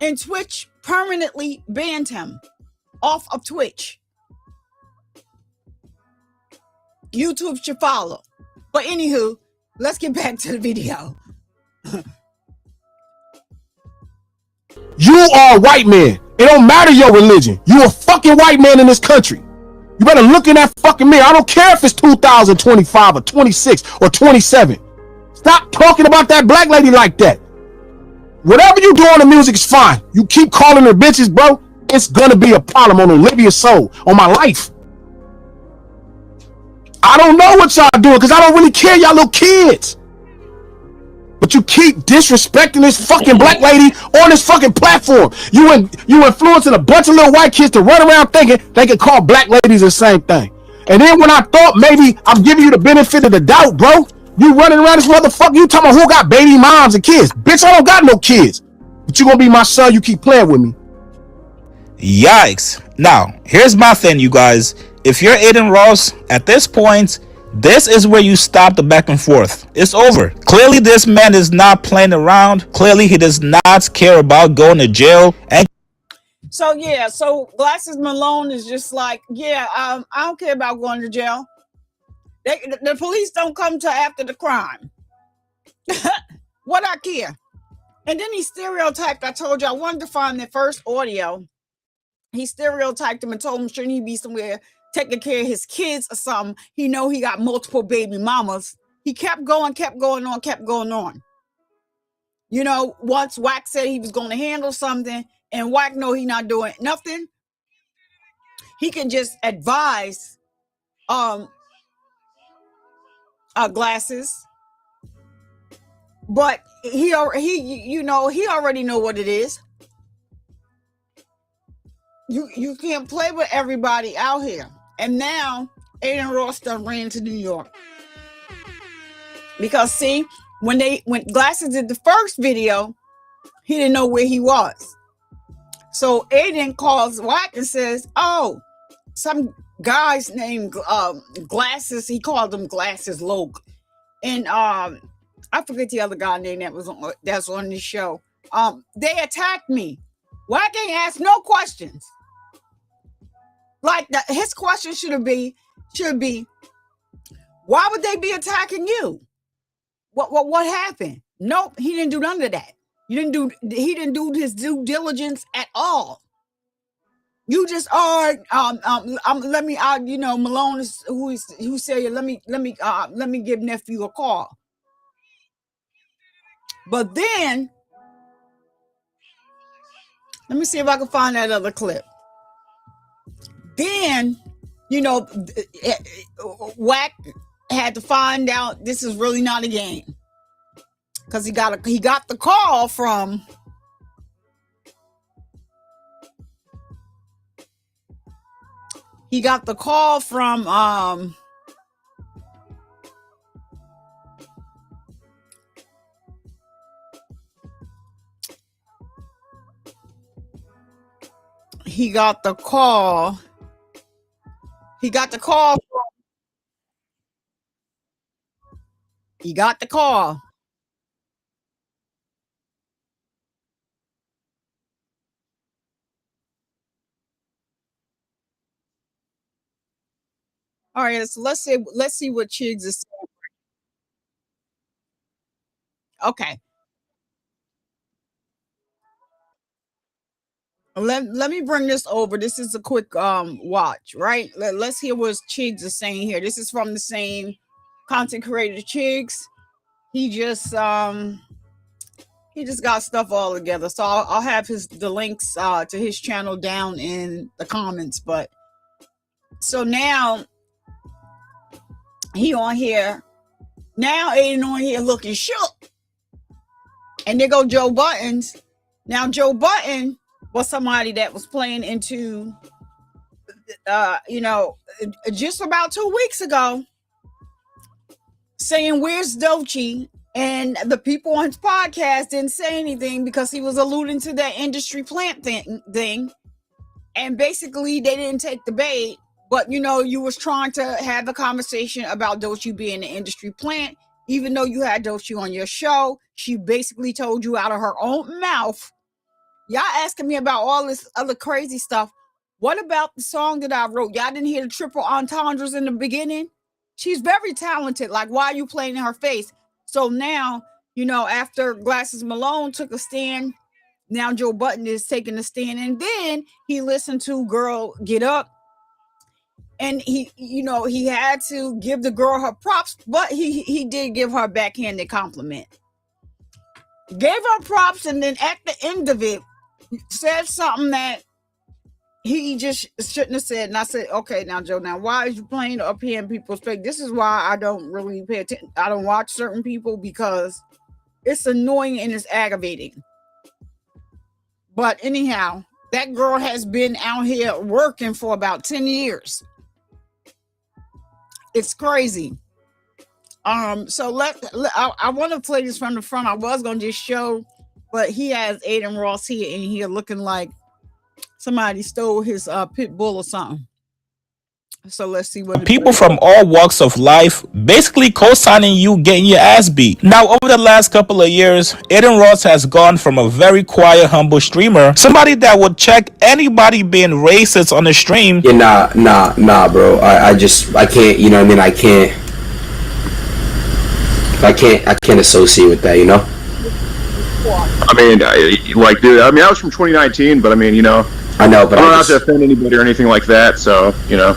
And Twitch permanently banned him off of Twitch. YouTube should follow. But anywho, let's get back to the video. You are a white man. It don't matter your religion. You a fucking white man in this country. You better look in that fucking mirror. I don't care if it's 2025 or 26 or 27. Stop talking about that black lady like that. Whatever you do on the music is fine. You keep calling her bitches, bro. It's gonna be a problem on Olivia's soul, on my life. I don't know what y'all doing because I don't really care, y'all little kids. But you keep disrespecting this fucking black lady on this fucking platform. You influencing a bunch of little white kids to run around thinking they can call black ladies the same thing. And then when I thought maybe I'm giving you the benefit of the doubt, bro, you running around this motherfucker, you talking about who got baby moms and kids. Bitch, I don't got no kids. But you gonna be my son, you keep playing with me. Yikes. Now, here's my thing, you guys. If you're Adin Ross, at this point, This is where you stop the back and forth. It's over. Clearly, this man is not playing around. Clearly, he does not care about going to jail. And so yeah, so Glasses Malone is just like, yeah, I don't care about going to jail. The police don't come till after the crime. What I care? And then he stereotyped. I told you I wanted to find the first audio. He stereotyped him and told him shouldn't he be somewhere taking care of his kids or something. He know he got multiple baby mamas. He kept going on. You know, once Wack said he was going to handle something, and Wack know he not doing nothing, he can just advise Glasses. But he already know what it is. You can't play with everybody out here. And now Adin Ross done ran to New York. Because see, when Glasses did the first video, he didn't know where he was. So Adin calls Wack and says, oh, some guy's named Glasses, he called him Glasses Loke. And I forget the other guy name that's on this show. They attacked me. Wack ain't asked no questions. Like his question should be, why would they be attacking you? What happened? Nope, he didn't do none of that. He didn't do his due diligence at all. You just are let me Malone is who said let me give nephew a call. But then let me see if I can find that other clip. Then, Wack had to find out this is really not a game. Because he got the call from he got the call from he got the call all right, so let's see what Chiggs is saying. Okay. Let me bring this over. This is a quick watch, right? Let's hear what Chiggs is saying here. This is from the same content creator, Chiggs. He just got stuff all together. So I'll have the links to his channel down in the comments. But so now he on here. Now Adin on here looking shook. And there go Joe Buttons. Now Joe Button was somebody that was playing into just about 2 weeks ago, saying where's Doechii, and the people on his podcast didn't say anything because he was alluding to that industry plant thing, and basically they didn't take the bait. But you was trying to have a conversation about Doechii being an industry plant, even though you had Doechii on your show. She basically told you out of her own mouth. Y'all asking me about all this other crazy stuff. What about the song that I wrote? Y'all didn't hear the triple entendres in the beginning? She's very talented. Like, why are you playing in her face? So now, after Glasses Malone took a stand, now Joe Button is taking a stand. And then he listened to Girl Get Up. And he had to give the girl her props, but he did give her a backhanded compliment. Gave her props, and then at the end of it, said something that he just shouldn't have said. And I said, okay, now Joe, now why is you playing up here in people's face? This is why I don't really pay attention. I don't watch certain people because it's annoying and it's aggravating. But anyhow, that girl has been out here working for about 10 years. It's crazy. So I want to play this from the front. I was going to just show, but he has Adin Ross here in here looking like somebody stole his pit bull or something. So let's see what people from all walks of life basically co-signing you getting your ass beat. Now, over the last couple of years, Adin Ross has gone from a very quiet, humble streamer, somebody that would check anybody being racist on the stream. Yeah, nah, bro. I can't, you know what I mean? I can't associate with that, you know? I mean, like, dude, I mean, I was from 2019, but I mean, you know. I know, but I don't have to offend anybody or anything like that, so, you know.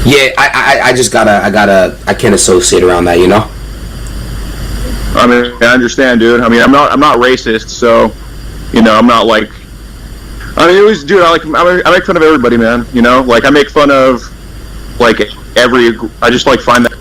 Yeah, I can't associate around that, you know? I mean, I understand, dude. I mean, I'm not racist, so, you know, I'm not like, I mean, it was, dude, I make fun of everybody, man, you know? Like, I make fun of, like, I just, like, find that.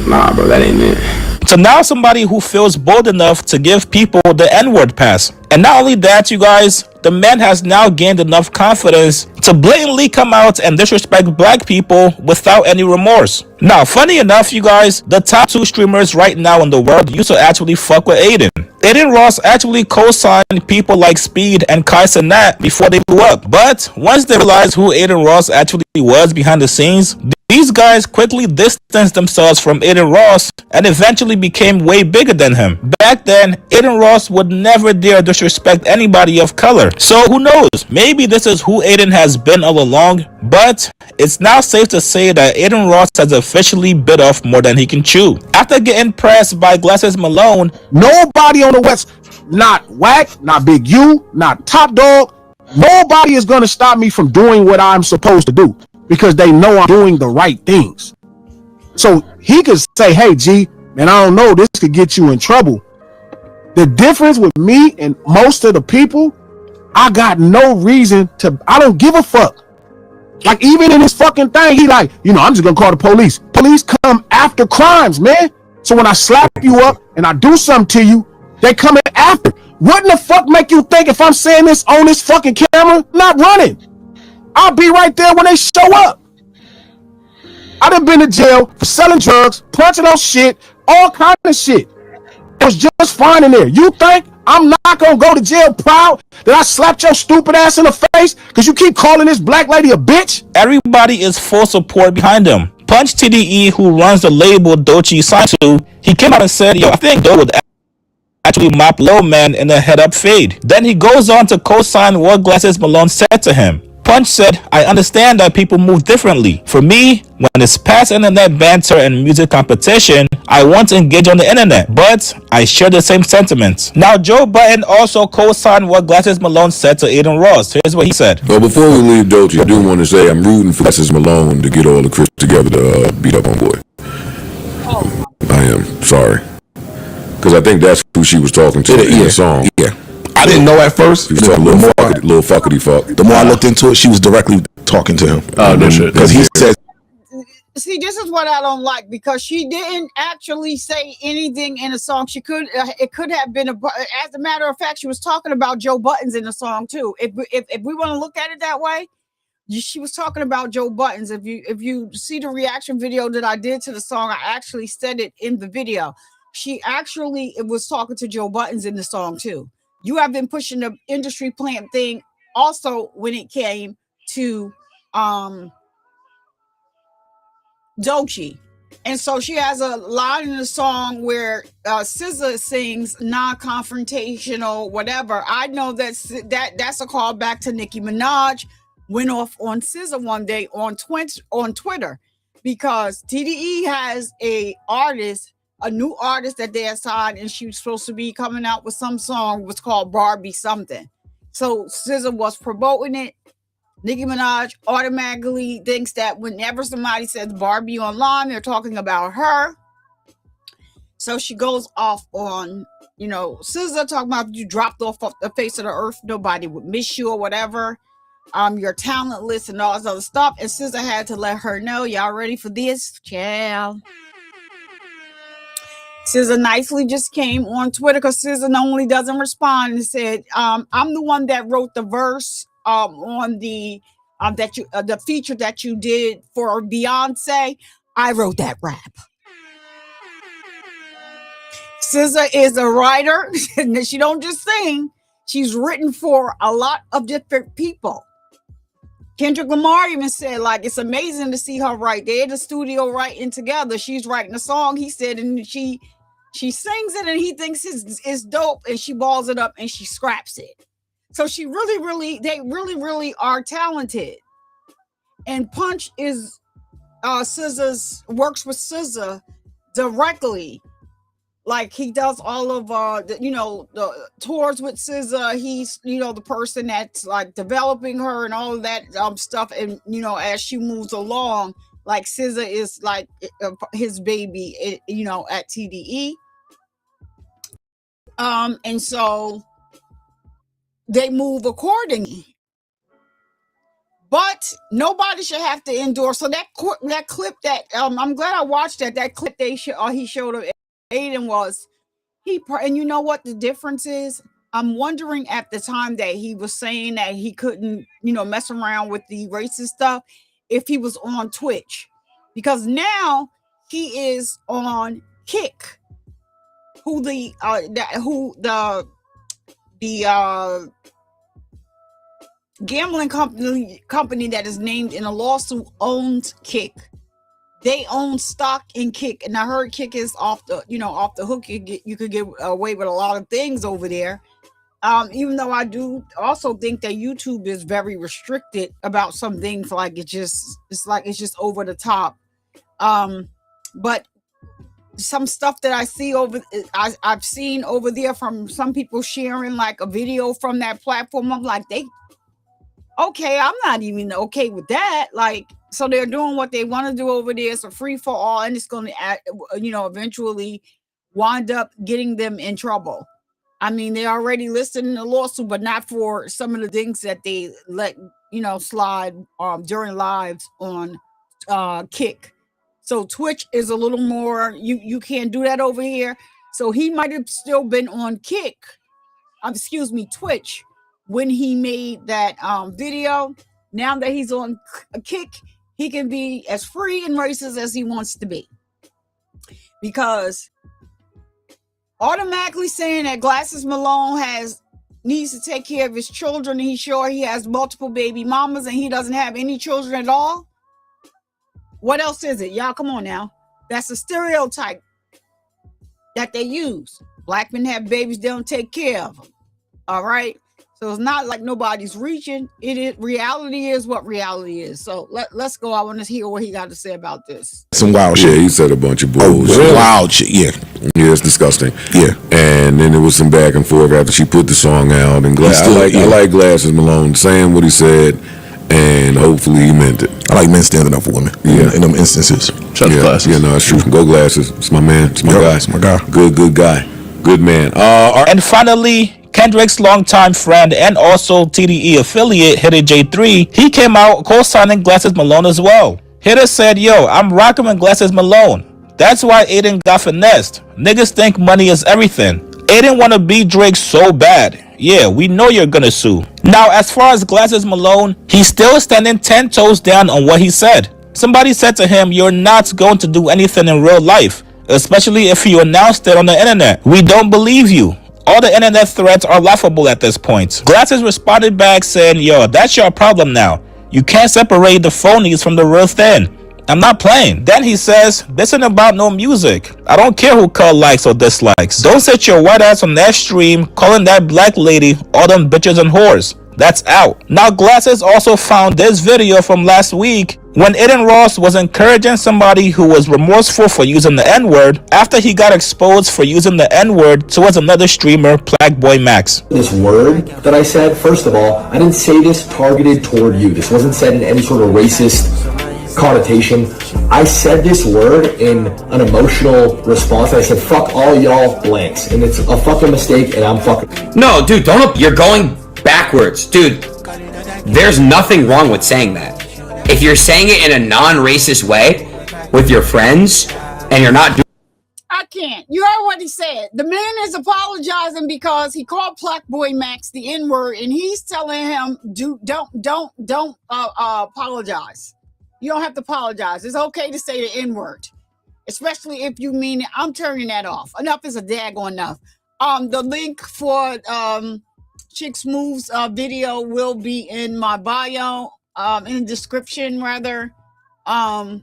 Nah, bro, that ain't it. So now somebody who feels bold enough to give people the N-word pass. And not only that, you guys, the man has now gained enough confidence to blatantly come out and disrespect black people without any remorse. Now, funny enough, you guys, the top 2 streamers right now in the world used to actually fuck with Adin. Adin Ross actually co-signed people like Speed and Kai Cenat before they blew up. But once they realized who Adin Ross actually was behind the scenes, these guys quickly distanced themselves from Adin Ross and eventually became way bigger than him. Back then, Adin Ross would never dare disrespect anybody of color. So who knows? Maybe this is who Adin has been all along, but it's now safe to say that Adin Ross has officially bit off more than he can chew. After getting pressed by Glasses Malone, nobody on the West, not Wack, not Big U, not Top Dog, nobody is going to stop me from doing what I'm supposed to do because they know I'm doing the right things. So he could say, hey, G, man, I don't know, this could get you in trouble. The difference with me and most of the people, I got no reason to, I don't give a fuck. Like, even in this fucking thing, he like, you know, I'm just gonna call the police. Police come after crimes, man. So when I slap you up and I do something to you, they come in after. Wouldn't the fuck make you think if I'm saying this on this fucking camera, not running? I'll be right there when they show up. I done been to jail for selling drugs, punching on shit, all kind of shit. It was just fine in there. You think I'm not gonna go to jail proud that I slapped your stupid ass in the face because you keep calling this black lady a bitch? Everybody is full support behind him. Punch TDE, who runs the label Doechii signed to, he came out and said, yo, I think Doe would actually mop Low Man in a head-up fade. Then he goes on to co-sign what Glasses Malone said to him. Punch said, I understand that people move differently. For me, when it's past internet banter and music competition, I want to engage on the internet, but I share the same sentiments. Now, Joe Budden also co-signed what Glasses Malone said to Adin Ross. Here's what he said. Well, before we leave Doechii, I do want to say I'm rooting for Glasses Malone to get all the Crips together to beat up on Boy. I am sorry, because I think that's who she was talking to in the song. Yeah. I didn't know at first. She was talking little fuckity fuck. The more I looked into it, she was directly talking to him. Oh, no shit. Because he said, see, this is what I don't like, because she didn't actually say anything in the song. She could, it could have been as a matter of fact, she was talking about Joe Buttons in the song too. If we want to look at it that way, she was talking about Joe Buttons. If you see the reaction video that I did to the song, I actually said it in the video. She actually was talking to Joe Buttons in the song too. You have been pushing the industry plant thing also when it came to Doechii. And so she has a line in the song where SZA sings non-confrontational, whatever. I know that's a callback to Nicki Minaj went off on SZA one day on Twitter, because TDE has a new artist that they assigned, and she was supposed to be coming out with some song was called Barbie something. So SZA was promoting it. Nicki Minaj automatically thinks that whenever somebody says Barbie online, they're talking about her. So she goes off on, SZA talking about you dropped off the face of the earth, nobody would miss you or whatever. You're talentless and all this other stuff. And SZA had to let her know, y'all ready for this? Child. SZA nicely just came on Twitter, because SZA normally doesn't respond, and said, I'm the one that wrote the verse on the the feature that you did for Beyonce. I wrote that rap. SZA is a writer. She don't just sing. She's written for a lot of different people. Kendrick Lamar even said, like, it's amazing to see her write. They're in the studio writing together. She's writing a song, he said, and she sings it and he thinks it's dope, and she balls it up and she scraps it. So they really are talented. And Punch is works with SZA directly. Like, he does all of the tours with SZA. He's the person that's like developing her and all of that stuff. And as she moves along, like, SZA is like his baby, at TDE. And so they move accordingly. But nobody should have to endure. So that clip that I'm glad I watched that clip he showed of Adin was and you know what the difference is? I'm wondering at the time that he was saying that he couldn't, mess around with the racist stuff, if he was on Twitch, because now he is on Kick, who the gambling company that is named in a lawsuit owns Kick. They own stock in Kick, and I heard Kick is off the hook. You could get away with a lot of things over there. Even though I do also think that YouTube is very restricted about some things, like it's just over the top. But some stuff that I see I've seen over there from some people sharing like a video from that platform. I'm like, okay, I'm not even okay with that. Like, so they're doing what they want to do over there. It's a free for all, and it's going to, eventually wind up getting them in trouble. I mean, they're already listed in the lawsuit, but not for some of the things that they let, slide during lives on Kick. So Twitch is a little more, you can't do that over here. So he might have still been on Twitch when he made that video. Now that he's on Kick, he can be as free and racist as he wants to be, because automatically saying that Glasses Malone needs to take care of his children, and he's sure he has multiple baby mamas and he doesn't have any children at all. What else is it? Y'all, come on now. That's a stereotype that they use. Black men have babies, they don't take care of them. All right. So it's not like nobody's reaching. Reality is what reality is. So let's go. I want to hear what he got to say about this. Some wild shit. Yeah, he said a bunch of bullshit. Really? Wild shit, yeah. Yeah, it's disgusting. Yeah. And then there was some back and forth after she put the song out. And I like Glasses Malone saying what he said, and hopefully he meant it. I like men standing up for women. Yeah. In them instances. Shut up, Glasses. Yeah, no, it's true. Go Glasses. It's my man. It's my guy. It's my guy. Good guy. Good man. And finally, Kendrick's longtime friend and also TDE affiliate, Hitter J3, he came out co-signing Glasses Malone as well. Hitter said, yo, I'm rocking with Glasses Malone. That's why Adin got finessed. Niggas think money is everything. Adin wanna beat Drake so bad. Yeah, we know you're gonna sue. Now, as far as Glasses Malone, he's still standing 10 toes down on what he said. Somebody said to him, you're not going to do anything in real life, especially if you announced it on the internet. We don't believe you. All the internet threats are laughable at this point. Glasses responded back saying, yo, that's your problem now. You can't separate the phonies from the real thing. I'm not playing. Then he says, this ain't about no music. I don't care who call likes or dislikes. Don't sit your white ass on that stream calling that black lady all them bitches and whores. That's out. Now, Glasses also found this video from last week when Adin Ross was encouraging somebody who was remorseful for using the N-word after he got exposed for using the N-word towards another streamer, Black Boy Max. This word that I said, first of all, I didn't say this targeted toward you. This wasn't said in any sort of racist connotation. I said this word in an emotional response. I said, fuck all y'all blanks. And it's a fucking mistake, and I'm fucking... No, dude, you're going backwards. Dude, there's nothing wrong with saying that. If you're saying it in a non-racist way with your friends and you're not doing... I can't. You heard what he said. The man is apologizing because he called Black Boy Max the N-word, and he's telling him, don't apologize. You don't have to apologize. It's okay to say the N-word, especially if you mean it. I'm turning that off. Enough is a daggone enough. The link for Chiggs Moves video will be in my bio in the description rather. And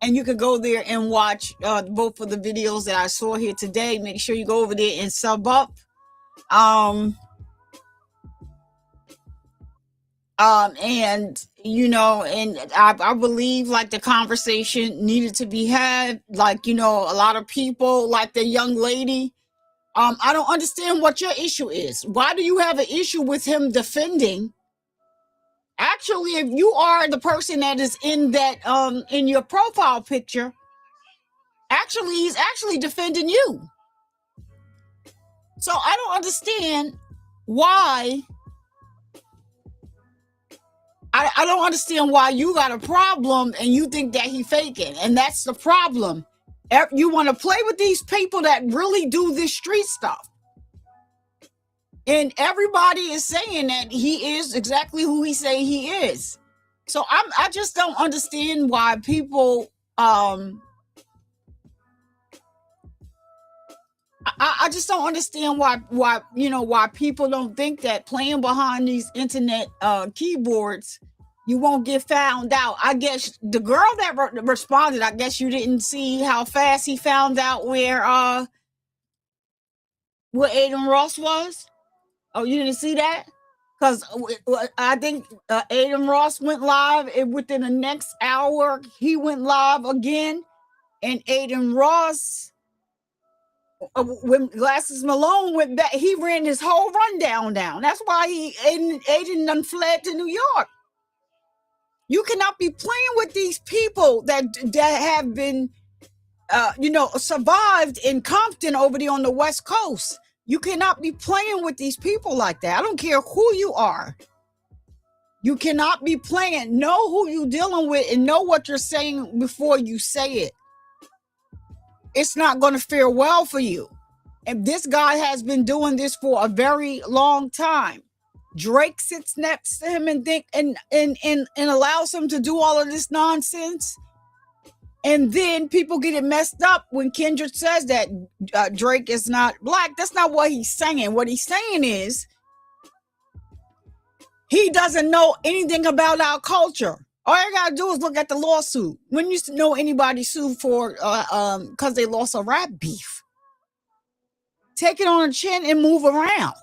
you can go there and watch both of the videos that I saw here today. Make sure you go over there and sub up. And you know, and I believe like the conversation needed to be had. Like, you know, a lot of people, like the young lady, I don't understand what your issue is. Why do you have an issue with him defending? Actually, if you are the person that is in that in your profile picture, actually he's actually defending you. So I don't understand why. I don't understand why you got a problem and you think that he faking, and that's the problem. You want to play with these people that really do this street stuff, and everybody is saying that he is exactly who he say he is. So I just don't understand why people I just don't understand why you know, why people don't think that playing behind these internet keyboards, you won't get found out. I guess the girl that responded, I guess you didn't see how fast he found out where Adin Ross was. Oh, you didn't see that? Because I think Adin Ross went live, and within the next hour he went live again, and Adin Ross, when Glasses Malone went back, he ran his whole rundown down. That's why Adin done fled to New York. You cannot be playing with these people that have been, you know, survived in Compton over there on the West Coast. You cannot be playing with these people like that. I don't care who you are. You cannot be playing. Know who you're dealing with and know what you're saying before you say it. It's not going to fare well for you. And this guy has been doing this for a very long time. Drake sits next to him and allows him to do all of this nonsense. And then people get it messed up when Kendrick says that Drake is not black. That's not what he's saying. What he's saying is he doesn't know anything about our culture. All you gotta do is look at the lawsuit. When you know anybody sued for because they lost a rap beef, take it on the chin and move around.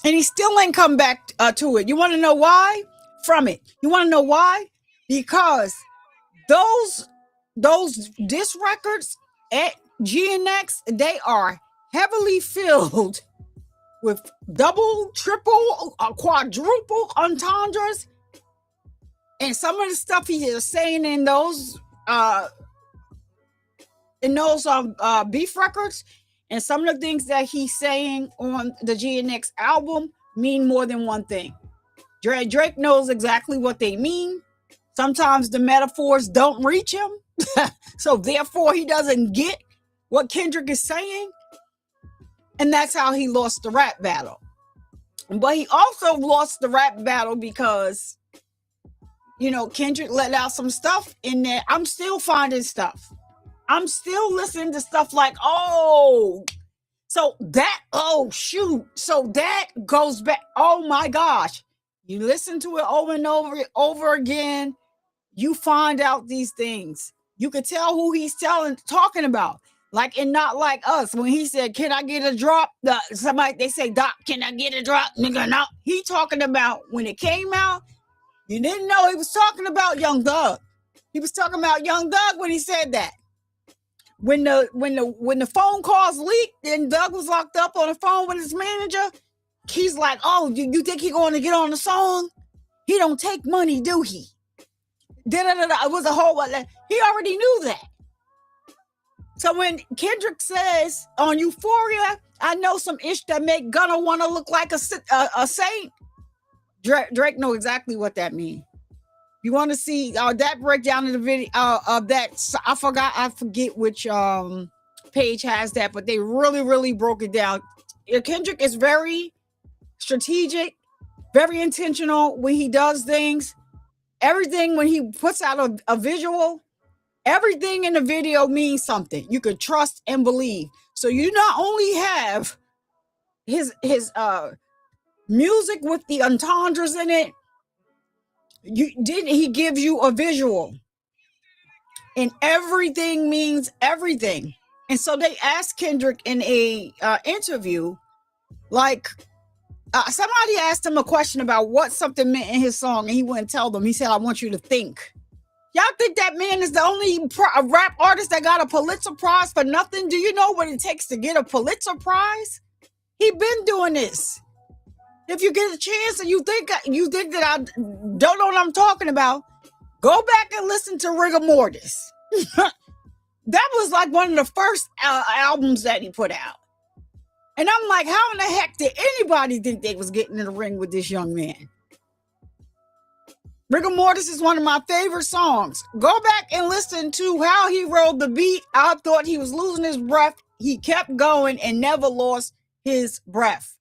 And he still ain't come back to it. You want to know why? From it. You want to know why? Because those diss records at GNX, they are heavily filled with double, triple, quadruple entendres. And some of the stuff he is saying in those beef records, and some of the things that he's saying on the GNX album mean more than one thing. Drake knows exactly what they mean. Sometimes the metaphors don't reach him. So therefore he doesn't get what Kendrick is saying. And that's how he lost the rap battle. But he also lost the rap battle because, you know, Kendrick let out some stuff in there. I'm still finding stuff. I'm still listening to stuff like, so that goes back. Oh my gosh. You listen to it over and over again. You find out these things. You can tell who he's talking about. Like, and not like us. When he said, can I get a drop? They say, Doc, can I get a drop? Nigga, no. He talking about when it came out, you didn't know he was talking about Young Thug. He was talking about Young Thug when he said that. When the phone calls leaked and Doug was locked up on the phone with his manager, he's like, oh, you think he going to get on the song? He don't take money, do he? It was a whole lot. He already knew that. So when Kendrick says on Euphoria, I know some ish that make Gunna want to look like a saint, Drake know exactly what that means. You want to see that breakdown in the video of that? I forget which page has that, but they really, really broke it down. Kendrick is very strategic, very intentional when he does things. Everything when he puts out a visual, everything in the video means something. You can trust and believe. So you not only have his music with the entendres in it, he gives you a visual, and everything means everything. And so they asked Kendrick in a interview, like somebody asked him a question about what something meant in his song, and he wouldn't tell them. He said, "I want you to think." Y'all think that man is the only rap artist that got a Pulitzer Prize for nothing? Do you know what it takes to get a Pulitzer Prize? He been doing this. If you get a chance and you think that I don't know what I'm talking about, go back and listen to Rigor Mortis. That was like one of the first albums that he put out. And I'm like, how in the heck did anybody think they was getting in the ring with this young man? Rigor Mortis is one of my favorite songs. Go back and listen to how he rolled the beat. I thought he was losing his breath. He kept going and never lost his breath.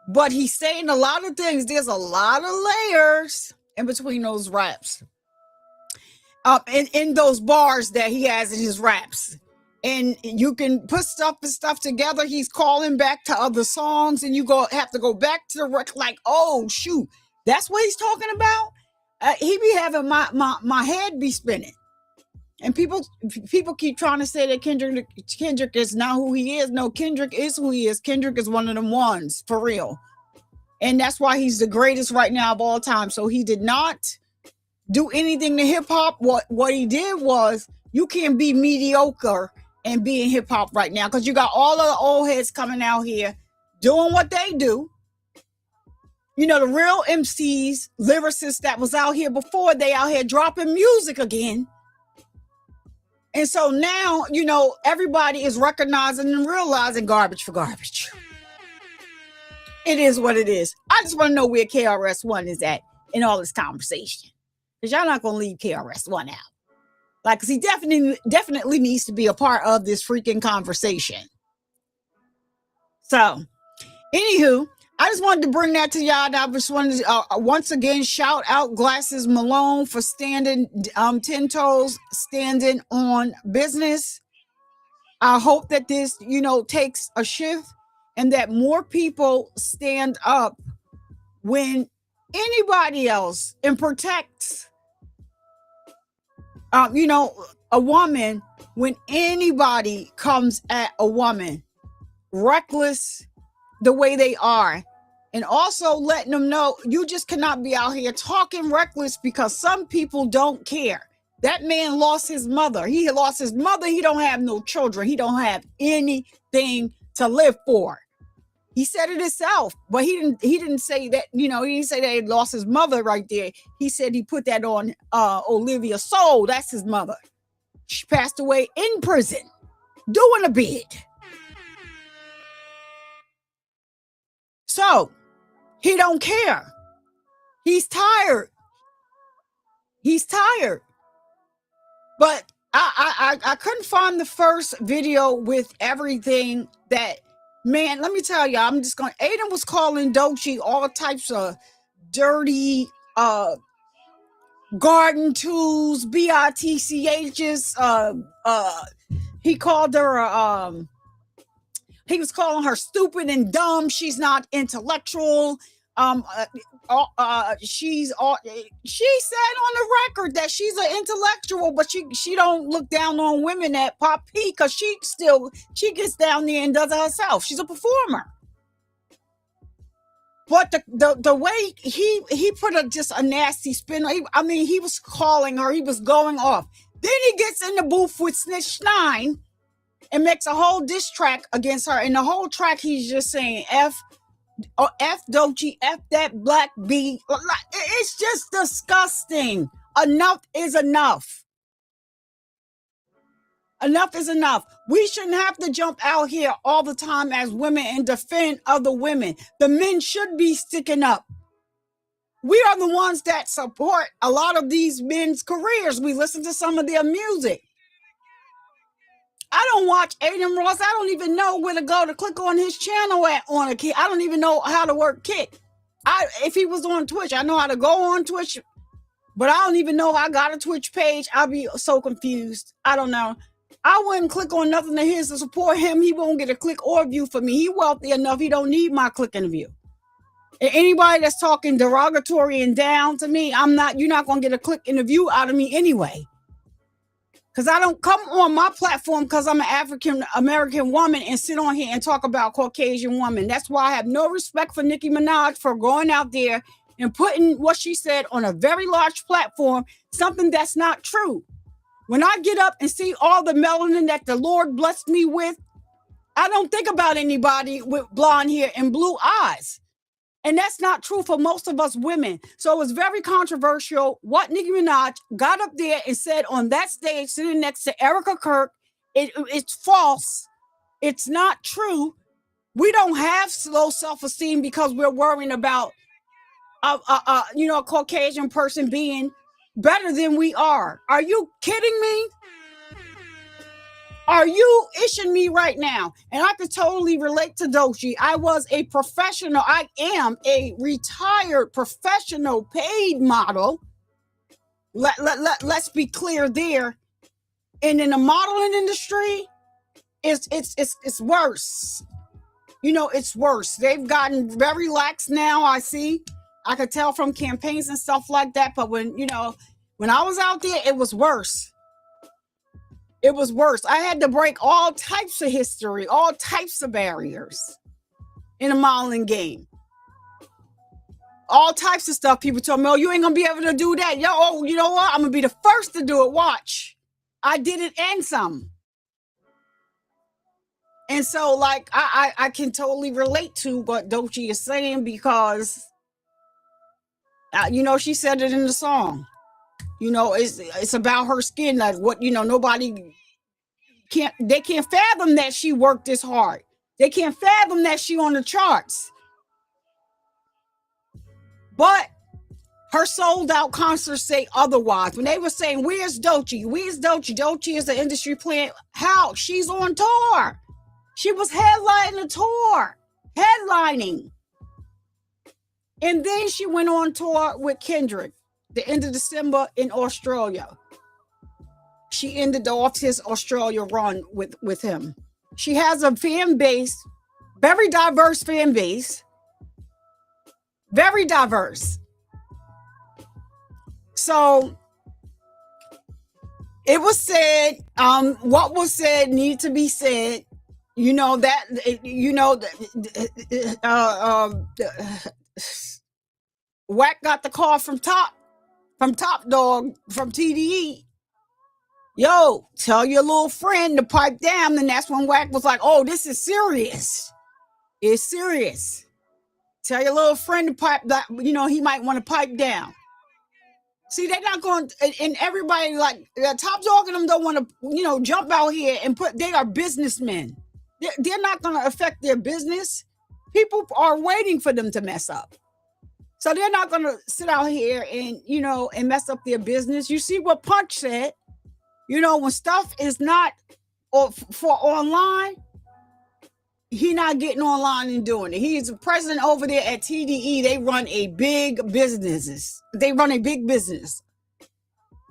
But he's saying a lot of things. There's a lot of layers in between those raps. In those bars that he has in his raps. And you can put stuff together. He's calling back to other songs, and you have to go back to the record like, oh shoot, that's what he's talking about. He be having my head be spinning. And people keep trying to say that Kendrick is not who he is. No, Kendrick is who he is. Kendrick is one of them ones for real, and that's why he's the greatest right now of all time. So he did not do anything to hip hop. What he did was, you can't be mediocre and be in hip hop right now, because you got all of the old heads coming out here doing what they do. You know, the real MCs, lyricists that was out here before, they out here dropping music again. And so now, you know, everybody is recognizing and realizing garbage for garbage. It is what it is. I just want to know where KRS-One is at in all this conversation, because y'all not going to leave KRS-One out. Like, because he definitely needs to be a part of this freaking conversation. So, anywho, I just wanted to bring that to y'all. I just wanted to once again shout out Glasses Malone for standing 10 toes, standing on business. I hope that this, you know, takes a shift, and that more people stand up when anybody else and protects. You know, a woman, when anybody comes at a woman reckless the way they are, and also letting them know you just cannot be out here talking reckless, because some people don't care. That man lost his mother. He lost his mother. He don't have no children. He don't have anything to live for. He said it himself, but he didn't say that, you know, he didn't say that he lost his mother right there. He said he put that on Olivia Soul. That's his mother. She passed away in prison doing a bid. So he don't care. He's tired. He's tired. But I couldn't find the first video with everything that. Man, let me tell you, Adin was calling Doechii all types of dirty garden tools, bitchs. He called her, he was calling her stupid and dumb. She's not intellectual. She said on the record that she's an intellectual, but she don't look down on women at Pop P, because she gets down there and does it herself. She's a performer. But the way he put just a nasty spin. He was calling her. He was going off. Then he gets in the booth with Snitch 9 and makes a whole diss track against her. And the whole track, he's just saying F Doechii, F that black B. It's just disgusting. Enough is enough. Enough is enough. We shouldn't have to jump out here all the time as women and defend other women. The men should be sticking up. We are the ones that support a lot of these men's careers. We listen to some of their music. I don't watch Adin Ross. I don't even know where to go to click on his channel on a Kick. I don't even know how to work Kick. If he was on Twitch, I know how to go on Twitch, but I don't even know if I got a Twitch page. I'll be so confused. I don't know. I wouldn't click on nothing of his to support him. He won't get a click or view for me. He wealthy enough. He don't need my click and view. And anybody that's talking derogatory and down to me, you're not going to get a click and a view out of me anyway. Because I don't come on my platform because I'm an African American woman and sit on here and talk about Caucasian women. That's why I have no respect for Nicki Minaj for going out there and putting what she said on a very large platform, something that's not true. When I get up and see all the melanin that the Lord blessed me with, I don't think about anybody with blonde hair and blue eyes. And that's not true for most of us women. So it was very controversial what Nicki Minaj got up there and said on that stage sitting next to Erica Kirk. It's false. It's not true. We don't have low self-esteem because we're worrying about a Caucasian person being better than we are. Are you kidding me? Are you ishing me right now? And I could totally relate to Doechii. I was a professional. I am a retired professional paid model. Let's be clear there. And in the modeling industry, it's worse. It's worse. They've gotten very lax now, I see. I could tell from campaigns and stuff like that. But when I was out there, it was worse. It was worse. I had to break all types of history, all types of barriers in a modeling game. All types of stuff. People told me, oh, you ain't going to be able to do that. You know what? I'm going to be the first to do it. Watch. I did it and some. And so, I can totally relate to what Doechii is saying because, she said it in the song. It's about her skin. Like what, nobody they can't fathom that she worked this hard. They can't fathom that she on the charts. But her sold out concerts say otherwise. When they were saying, where's Doechii? Where's Doechii? Doechii is the industry plant. How? She's on tour. She was headlining the tour. Headlining. And then she went on tour with Kendrick. The end of December in Australia. She ended off his Australia run with him. She has a fan base, very diverse fan base. Very diverse. So it was said, what was said need to be said. Wack got the call from Top Dog, from TDE. Yo, tell your little friend to pipe down. And that's when Wack was like, oh, this is serious. It's serious. Tell your little friend to pipe that, he might want to pipe down. See, they're not going, and everybody Top Dog and them don't want to, jump out here and they are businessmen. They're not going to affect their business. People are waiting for them to mess up. So they're not going to sit out here and, and mess up their business. You see what Punch said, when stuff is not for online, he not getting online and doing it. He's the president over there at TDE. They run a big business.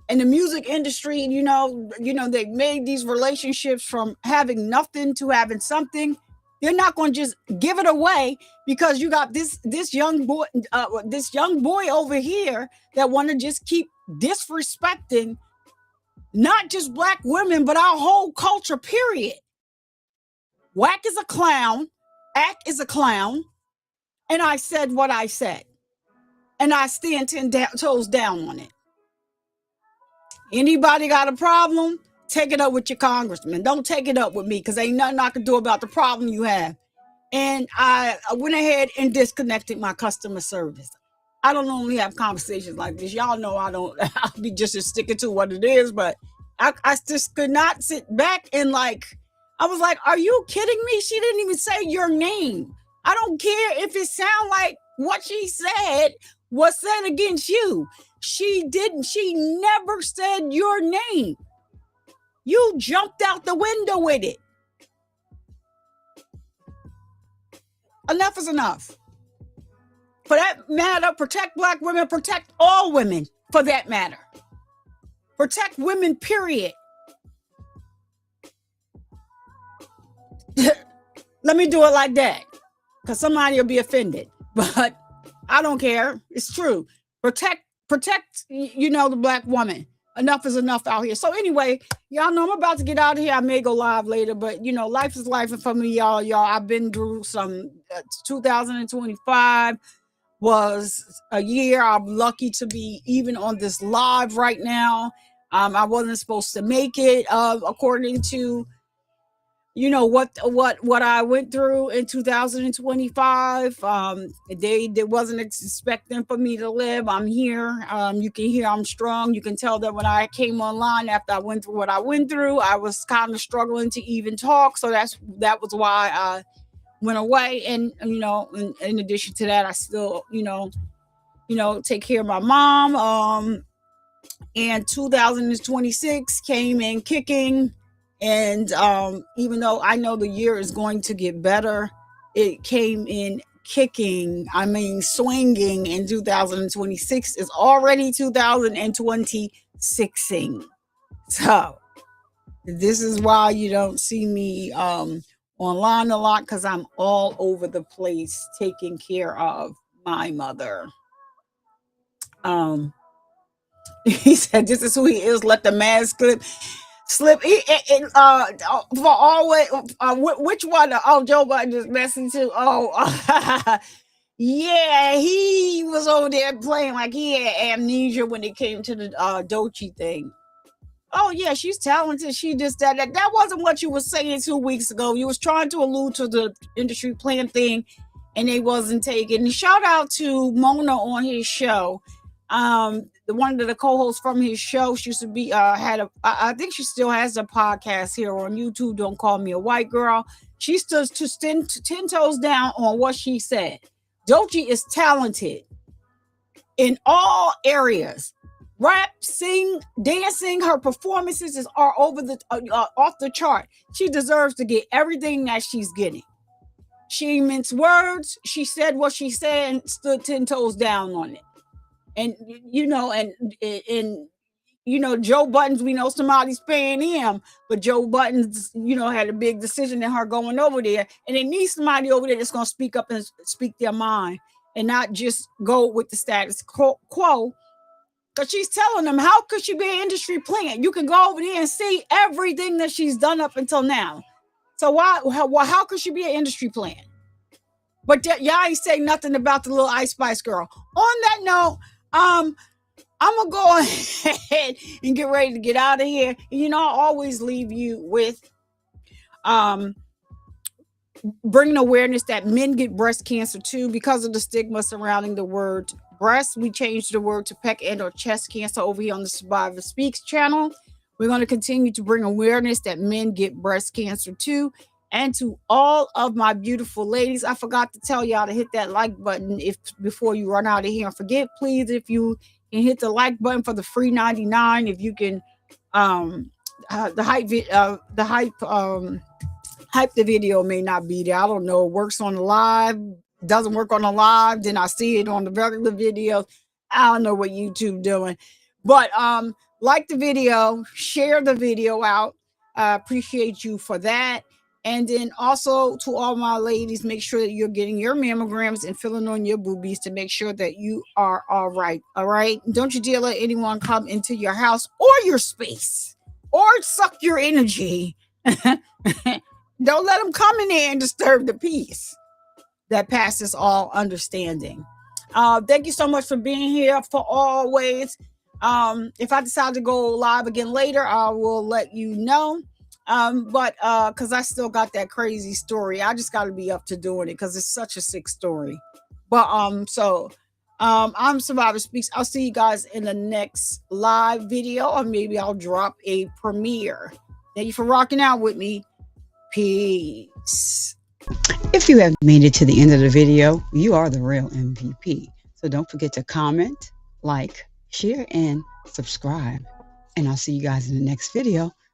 In the music industry, they made these relationships from having nothing to having something. They're not going to just give it away because you got this young boy over here that want to just keep disrespecting not just Black women, but our whole culture, period. Wack is a clown. Act is a clown. And I said what I said. And I stand 10 toes down on it. Anybody got a problem? Take it up with your congressman. Don't take it up with me because ain't nothing I can do about the problem you have. And I went ahead and disconnected my customer service. I don't normally have conversations like this. Y'all know I'll be just sticking to what it is, but I just could not sit back and I was like, are you kidding me? She didn't even say your name. I don't care if it sound like what she said was said against you. She didn't. She never said your name. You jumped out the window with it. Enough is enough. For that matter, protect Black women, protect all women for that matter. Protect women, period. Let me do it like that, because somebody will be offended. But I don't care. It's true. Protect, the black woman. Enough is enough out here. So anyway, y'all know I'm about to get out of here. I may go live later, but life is life. And for me, y'all, I've been through some 2025 was a year. I'm lucky to be even on this live right now. I wasn't supposed to make it, according to what I went through in 2025. They wasn't expecting for me to live. I'm here. You can hear I'm strong. You can tell that when I came online after I went through what I went through, I was kind of struggling to even talk. So that was why I went away. And in addition to that, I still take care of my mom. And 2026 came in kicking. And even though I know the year is going to get better, it came in kicking. I mean, swinging in 2026 is already 2026ing. So this is why you don't see me online a lot, because I'm all over the place taking care of my mother. He said, "This is who he is. Let the mask slip." For always. Which one? Oh, Joe Biden just messing too. Oh, yeah. He was over there playing like he had amnesia when it came to the Doechii thing. Oh yeah, she's talented. She just that wasn't what you were saying 2 weeks ago. You was trying to allude to the industry plan thing, and they wasn't taking. And shout out to Mona on his show. The one of the co-hosts from his show, she used to be I think she still has a podcast here on YouTube. Don't Call Me a White Girl. She stood to 10 toes down on what she said. Doechii is talented in all areas. Rap, sing, dancing, her performances are over the off the chart. She deserves to get everything that she's getting. She minced words. She said what she said and stood 10 toes down on it. And Joe Buttons, we know somebody's paying him, but Joe Buttons, had a big decision in her going over there, and they need somebody over there that's going to speak up and speak their mind and not just go with the status quo. Because she's telling them, how could she be an industry plant? You can go over there and see everything that she's done up until now. So how could she be an industry plant? But y'all ain't say nothing about the little Ice Spice girl. On that note, I'm gonna go ahead and get ready to get out of here. And I always leave you with bringing awareness that men get breast cancer too, because of the stigma surrounding the word breast. We changed the word to peck and or chest cancer over here on the Survivor Speaks channel. We're going to continue to bring awareness that men get breast cancer too. And to all of my beautiful ladies, I forgot to tell y'all to hit that like button before you run out of here. And forget, please, if you can hit the like button for the free 99. If you can, the video may not be there. I don't know. It works on the live, doesn't work on the live. Then I see it on the regular videos. I don't know what YouTube doing, but like the video, share the video out. I appreciate you for that. And then also to all my ladies, make sure that you're getting your mammograms and filling on your boobies to make sure that you are all right. All right. Don't you dare let anyone come into your house or your space or suck your energy. Don't let them come in there and disturb the peace that passes all understanding. Thank you so much for being here for always. If I decide to go live again later, I will let you know. But because I still got that crazy story, I just got to be up to doing it because it's such a sick story. But I'm Survivor Speaks. I'll see you guys in the next live video, or maybe I'll drop a premiere. Thank you for rocking out with me. Peace. If you have made it to the end of the video, you are the real MVP. So don't forget to comment, like, share, and subscribe. And I'll see you guys in the next video.